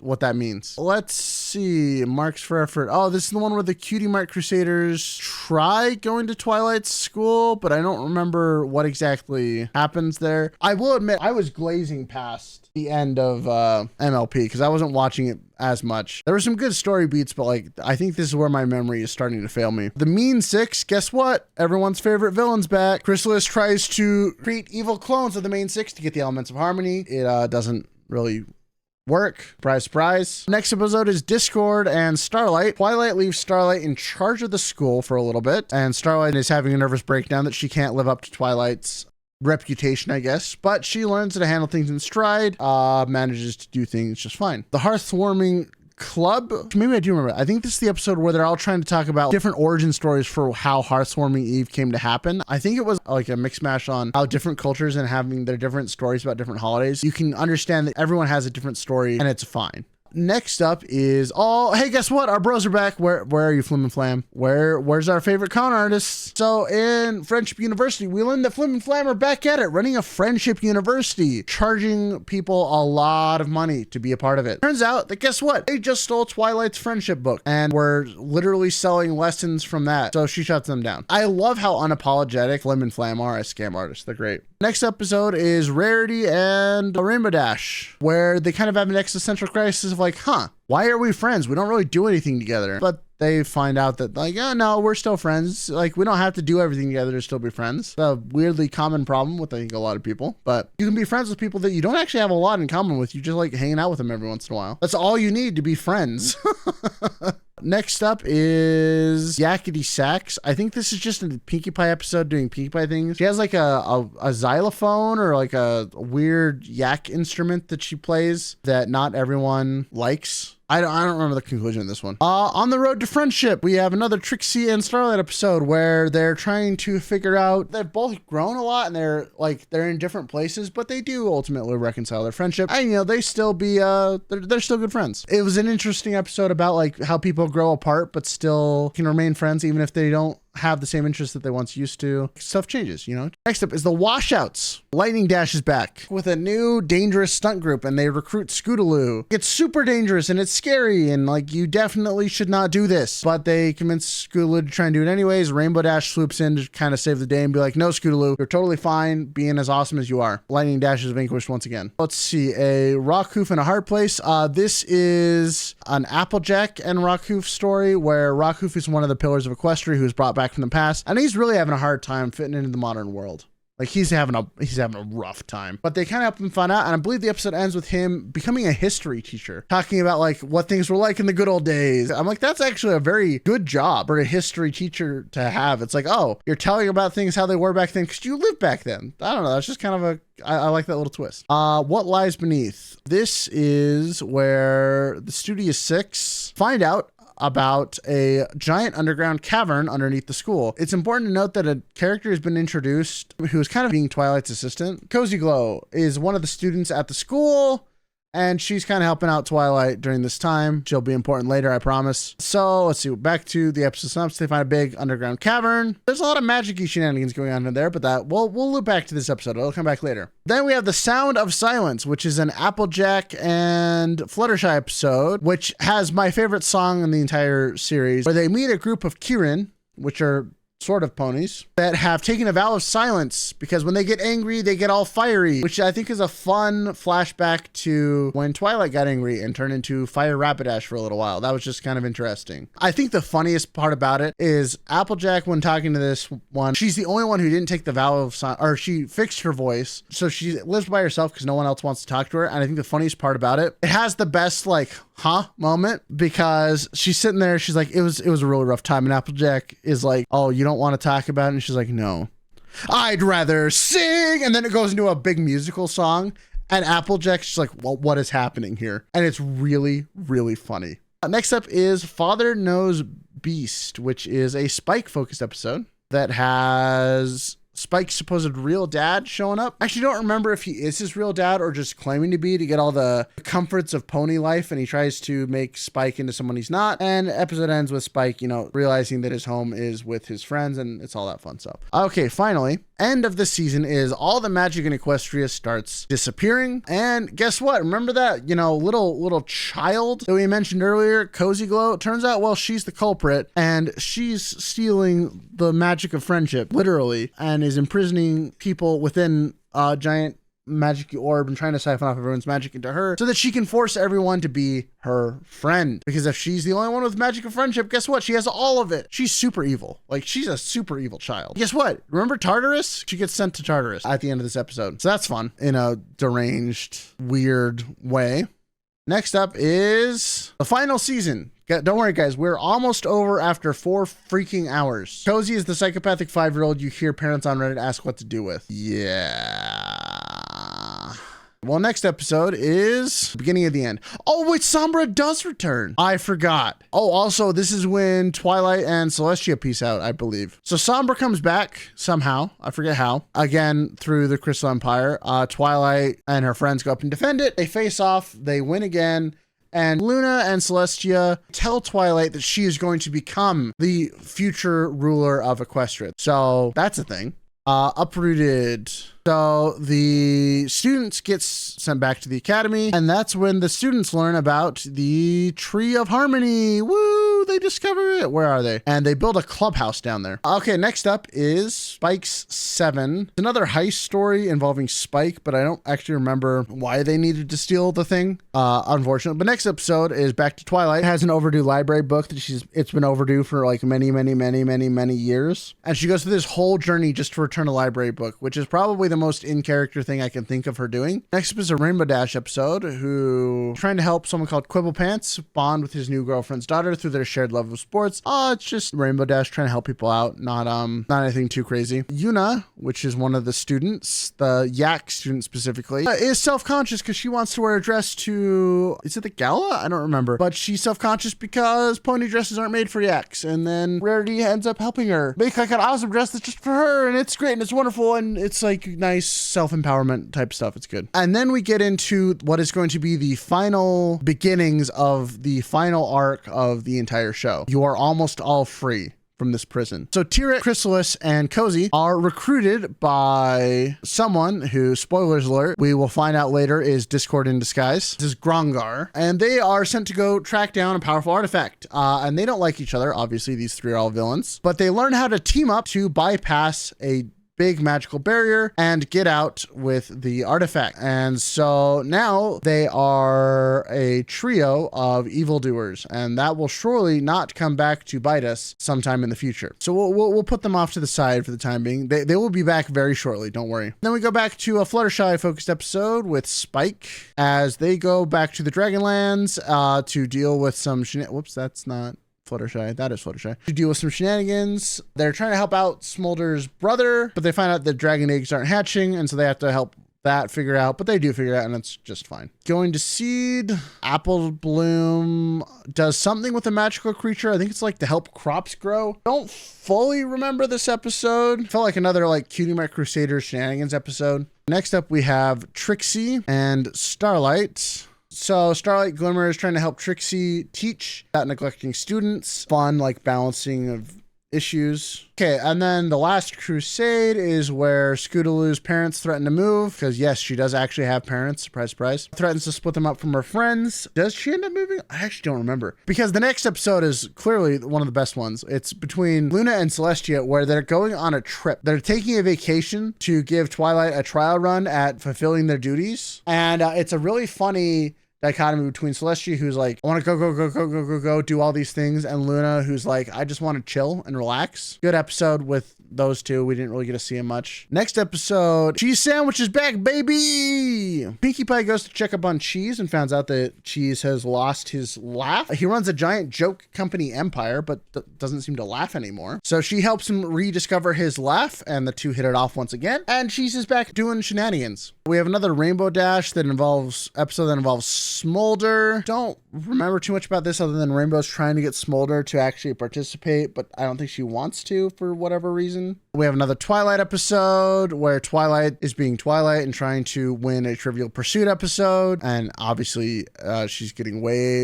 what that means. Let's see. Marks for effort. Oh, this is the one where the Cutie Mark Crusaders try going to Twilight's school, but I don't remember what exactly happens there. I will admit, I was glazing past the end of MLP because I wasn't watching it as much. There were some good story beats, but like I think this is where my memory is starting to fail me. The Mean Six, guess what? Everyone's favorite villain's back. Chrysalis tries to create evil clones of the main six to get the elements of harmony. It doesn't really work. Surprise, surprise. Next episode is Discord and Starlight. Twilight leaves Starlight in charge of the school for a little bit, and Starlight is having a nervous breakdown that she can't live up to Twilight's reputation, I guess, but she learns to handle things in stride, manages to do things just fine. The Hearthwarming Club, maybe I do remember. I think this is the episode where they're all trying to talk about different origin stories for how Hearthwarming Eve came to happen. I think it was like a mix mash on how different cultures and having their different stories about different holidays. You can understand that everyone has a different story and it's fine. Next up is, hey, guess what? Our bros are back. Where are you, Flim and Flam? Where's our favorite con artists? So in Friendship University, we learned that Flim and Flam are back at it, running a Friendship University, charging people a lot of money to be a part of it. Turns out that, guess what? They just stole Twilight's friendship book and were literally selling lessons from that. So she shuts them down. I love how unapologetic Flim and Flam are as scam artists. They're great. Next episode is Rarity and Rainbow Dash, where they kind of have an existential crisis of like, why are we friends? We don't really do anything together. But they find out that like, oh, no, we're still friends. Like, we don't have to do everything together to still be friends. A weirdly common problem with, I think, a lot of people. But you can be friends with people that you don't actually have a lot in common with. You just like hanging out with them every once in a while. That's all you need to be friends. Next up is Yakety Sax. I think this is just a Pinkie Pie episode doing Pinkie Pie things. She has like a xylophone or like a weird yak instrument that she plays that not everyone likes. I don't remember the conclusion of this one. On the road to friendship, we have another Trixie and Starlight episode where they're trying to figure out, they've both grown a lot and they're in different places, but they do ultimately reconcile their friendship. And they still be, they're still good friends. It was an interesting episode about like how people grow apart, but still can remain friends even if they don't have the same interests that they once used to. Stuff changes, Next up is the Washouts. Lightning Dash is back with a new dangerous stunt group and they recruit Scootaloo. It's super dangerous and it's scary and like you definitely should not do this. But they convince Scootaloo to try and do it anyways. Rainbow Dash swoops in to kind of save the day and be like, no, Scootaloo, you're totally fine being as awesome as you are. Lightning Dash is vanquished once again. Let's see, a Rockhoof and a Hard Place. This is an Applejack and Rockhoof story where Rockhoof is one of the pillars of Equestria who's brought back from the past, and he's really having a hard time fitting into the modern world. Like he's having a rough time, but they kind of help him find out. And I believe the episode ends with him becoming a history teacher, talking about like what things were like in the good old days. I'm like, that's actually a very good job for a history teacher to have. It's like, oh, you're telling about things how they were back then because you lived back then. I don't know. It's just kind of I like that little twist. What Lies Beneath? This is where the Studious Six find out about a giant underground cavern underneath the school. It's important to note that a character has been introduced who is kind of being Twilight's assistant. Cozy Glow is one of the students at the school, And she's kind of helping out Twilight during this time. She'll be important later, I promise. So let's see, back to the episode synopsis. They find a big underground cavern. There's a lot of magic-y shenanigans going on in there, but that we'll loop back to this episode. It'll come back later. Then we have The Sound of Silence, which is an Applejack and Fluttershy episode, which has my favorite song in the entire series, where they meet a group of Kirin, which are sort of ponies, that have taken a vow of silence because when they get angry, they get all fiery, which I think is a fun flashback to when Twilight got angry and turned into Fire Rapidash for a little while. That was just kind of interesting. I think the funniest part about it is Applejack, when talking to this one, she's the only one who didn't take the vow of silence, or she fixed her voice. So she lives by herself because no one else wants to talk to her. And I think the funniest part about it, it has the best like, huh moment, because she's sitting there. She's like, it was a really rough time. And Applejack is like, oh, you don't want to talk about it? And she's like, no, I'd rather sing. And then it goes into a big musical song. And Applejack's just like, well, what is happening here? And it's really, really funny. Next up is Father Knows Beast, which is a Spike focused episode that has Spike's supposed real dad showing up. Actually, don't remember if he is his real dad or just claiming to be to get all the comforts of pony life, and he tries to make Spike into someone he's not. And the episode ends with Spike, you know, realizing that his home is with his friends, and it's all that fun stuff. Okay, finally, end of the season is all the magic in Equestria starts disappearing. And guess what? Remember that, you know, little child that we mentioned earlier, Cozy Glow? Turns out, well, she's the culprit, and she's stealing the magic of friendship, literally, and is imprisoning people within a giant magic orb and trying to siphon off everyone's magic into her so that she can force everyone to be her friend. Because if she's the only one with magic of friendship, guess what? She has all of it. She's super evil. Like, she's a super evil child. Guess what? Remember Tartarus? She gets sent to Tartarus at the end of this episode. So that's fun in a deranged, weird way. Next up is the final season. Don't worry, guys. We're almost over after 4 freaking hours. Cozy is the psychopathic 5-year-old you hear parents on Reddit ask what to do with. Yeah. Well, next episode is the beginning of the end. Oh, wait, Sombra does return. I forgot. Oh, also, this is when Twilight and Celestia peace out, I believe. So Sombra comes back somehow. I forget how. Again, through the Crystal Empire. Twilight and her friends go up and defend it. They face off. They win again. And Luna and Celestia tell Twilight that she is going to become the future ruler of Equestria. So that's a thing. Uprooted. So the students get sent back to the academy, and that's when the students learn about the Tree of Harmony. Woo! They discover it. Where are they? And they build a clubhouse down there. Okay, next up is Spike's 7. Another heist story involving Spike, but I don't actually remember why they needed to steal the thing, unfortunately. But next episode is back to Twilight. It has an overdue library book that it's been overdue for like many years. And she goes through this whole journey just to return a library book, which is probably the most in-character thing I can think of her doing. Next up is a Rainbow Dash episode, who trying to help someone called Quibble Pants bond with his new girlfriend's daughter through their shared love of sports. It's just Rainbow Dash trying to help people out, not anything too crazy. Yuna, which is one of the students, the Yak student specifically, is self-conscious because she wants to wear a dress to, is it the gala? I don't remember, but she's self-conscious because pony dresses aren't made for Yaks, and then Rarity ends up helping her make like an awesome dress that's just for her, and it's great and it's wonderful, and it's like nice self-empowerment type stuff. It's good. And then we get into what is going to be the final beginnings of the final arc of the entire show. You are almost all free from this prison. So Tirith, Chrysalis, and Cozy are recruited by someone who, spoilers alert, we will find out later is Discord in disguise. This is Grongar. And they are sent to go track down a powerful artifact. And they don't like each other. Obviously, these 3 are all villains. But they learn how to team up to bypass a big magical barrier and get out with the artifact. And so now they are a trio of evildoers, and that will surely not come back to bite us sometime in the future. So we'll put them off to the side for the time being. They will be back very shortly, don't worry. Then we go back to a Fluttershy focused episode with Spike as they go back to the Dragonlands to deal with some whoops, that's not Fluttershy. That is Fluttershy. To deal with some shenanigans. They're trying to help out Smolder's brother, but they find out that dragon eggs aren't hatching, and so they have to help that figure out, but they do figure it out, and it's just fine. Going to Seed. Apple Bloom does something with a magical creature. I think it's like to help crops grow. Don't fully remember this episode. Felt like another like Cutie Mark Crusaders shenanigans episode. Next up, we have Trixie and Starlight. So Starlight Glimmer is trying to help Trixie teach without neglecting students. Fun, like balancing of issues. Okay, and then the last crusade is where Scootaloo's parents threaten to move, because yes, she does actually have parents, surprise, surprise. Threatens to split them up from her friends. Does she end up moving? I actually don't remember, because the next episode is clearly one of the best ones. It's between Luna and Celestia, where they're going on a trip. They're taking a vacation to give Twilight a trial run at fulfilling their duties, and it's a really funny dichotomy between Celestia, who's like, I want to go, do all these things, and Luna, who's like, I just want to chill and relax. Good episode with those two. We didn't really get to see him much. Next episode, Cheese Sandwich is back, baby! Pinkie Pie goes to check up on Cheese and finds out that Cheese has lost his laugh. He runs a giant joke company empire, but doesn't seem to laugh anymore. So she helps him rediscover his laugh, and the two hit it off once again, and Cheese is back doing shenanigans. We have another Rainbow Dash that involves Smolder. Don't remember too much about this other than Rainbow's trying to get Smolder to actually participate, but I don't think she wants to for whatever reason. We have another Twilight episode where Twilight is being Twilight and trying to win a Trivial Pursuit episode, and obviously she's getting way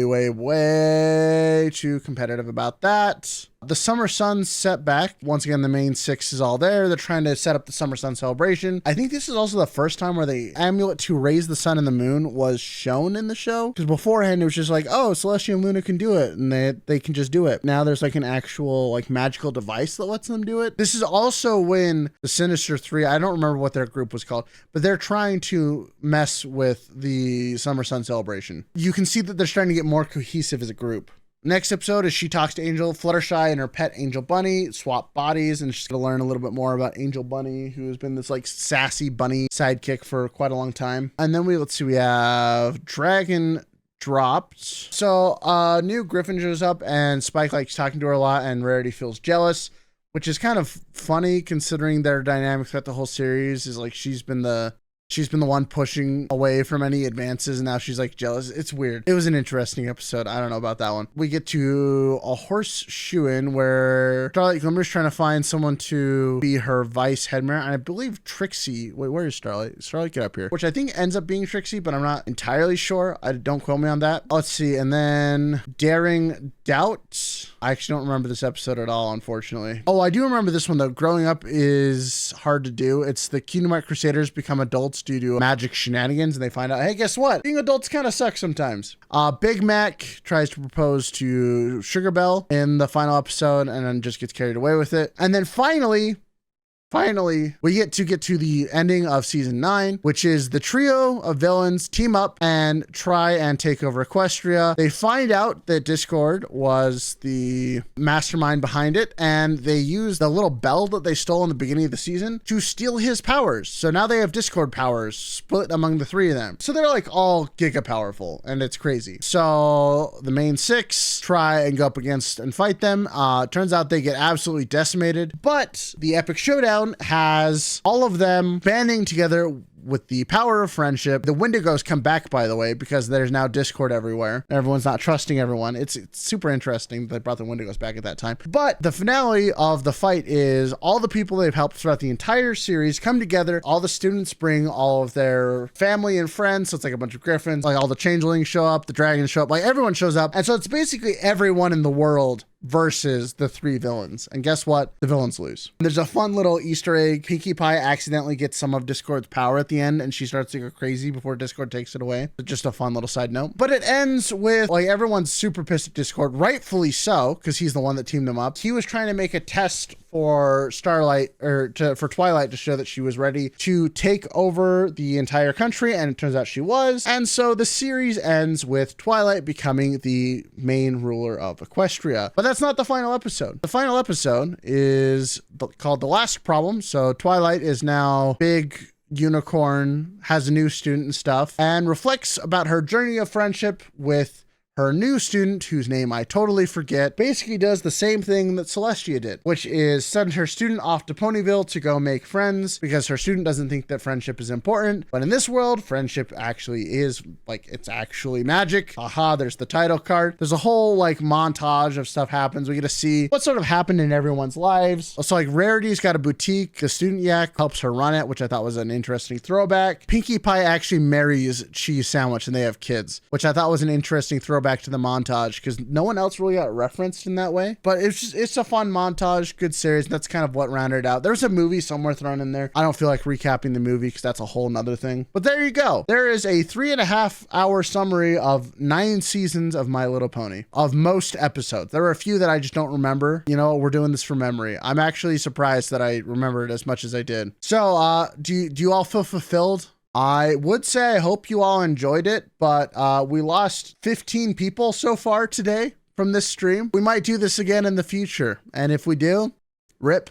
too competitive about that. The Summer Sun set back. Once again, the main six is all there. They're trying to set up the Summer Sun celebration. I think this is also the first time where the amulet to raise the sun and the moon was shown in the show. Because beforehand, it was just like, oh, Celestia and Luna can do it, and they can just do it. Now there's like an actual like magical device that lets them do it. This is also when the Sinister Three, I don't remember what their group was called, but they're trying to mess with the Summer Sun celebration. You can see that they're starting to get more cohesive as a group. Next episode is she talks to Angel, Fluttershy, and her pet Angel Bunny swap bodies, and she's going to learn a little bit more about Angel Bunny, who has been this like sassy bunny sidekick for quite a long time. And then we have Dragon dropped. So new Griffin shows up, and Spike likes talking to her a lot, and Rarity feels jealous, which is kind of funny considering their dynamic throughout the whole series is like she's been the one pushing away from any advances, and now she's like jealous. It's weird. It was an interesting episode. I don't know about that one. We get to a horseshoeing where Starlight Glimmer's trying to find someone to be her vice headmare, and I believe Trixie, wait, where is Starlight? Starlight, get up here. Which I think ends up being Trixie, but I'm not entirely sure. Don't quote me on that. Let's see. And then Daring Doubt. I actually don't remember this episode at all, unfortunately. Oh, I do remember this one though. Growing up is hard to do. It's the Kingdom Hearts Crusaders become adults due to magic shenanigans, and they find out, hey, guess what? Being adults kind of sucks sometimes. Big Mac tries to propose to Sugar Belle in the final episode and then just gets carried away with it. And then finally, we get to the ending of season 9, which is the trio of villains team up and try and take over Equestria. They find out that Discord was the mastermind behind it, and they use the little bell that they stole in the beginning of the season to steal his powers. So now they have Discord powers split among the three of them. So they're like all giga powerful, and it's crazy. So the main six try and go up against and fight them. Turns out they get absolutely decimated, but the epic showdown has all of them banding together with the power of friendship. The Wendigos come back, by the way, because there's now Discord everywhere. Everyone's not trusting everyone. It's super interesting that they brought the Wendigos back at that time. But the finale of the fight is all the people they've helped throughout the entire series come together. All the students bring all of their family and friends. So it's like a bunch of griffins, like all the changelings show up, the dragons show up, like everyone shows up. And so it's basically everyone in the world versus the three villains. And guess what? The villains lose. There's a fun little Easter egg. Pinkie Pie accidentally gets some of Discord's power at the end, and she starts to go crazy before Discord takes it away. Just a fun little side note. But it ends with like everyone's super pissed at Discord, rightfully so, because he's the one that teamed them up. He was trying to make a test for Starlight for Twilight to show that she was ready to take over the entire country, and it turns out she was. And so the series ends with Twilight becoming the main ruler of Equestria. But that's not the final episode. The final episode is called The Last Problem. So Twilight is now big unicorn, has a new student and stuff, and reflects about her journey of friendship with her new student, whose name I totally forget, basically does the same thing that Celestia did, which is send her student off to Ponyville to go make friends because her student doesn't think that friendship is important. But in this world, friendship actually is, like, it's actually magic. Aha, there's the title card. There's a whole like montage of stuff happens. We get to see what sort of happened in everyone's lives. Also, like, Rarity's got a boutique. The student yak helps her run it, which I thought was an interesting throwback. Pinkie Pie actually marries Cheese Sandwich and they have kids, which I thought was an interesting throwback to the montage because no one else really got referenced in that way. But it's a fun montage, good series. That's kind of what rounded it out. There's a movie somewhere thrown in there. I don't feel like recapping the movie because that's a whole nother thing. But there you go. There is a 3.5 hour summary of 9 seasons of My Little Pony, of most episodes. There were a few that I just don't remember. You know, we're doing this from memory. I'm actually surprised that I remembered as much as I did. So, do you all feel fulfilled? I would say I hope you all enjoyed it, but we lost 15 people so far today from this stream. We might do this again in the future, and if we do, rip.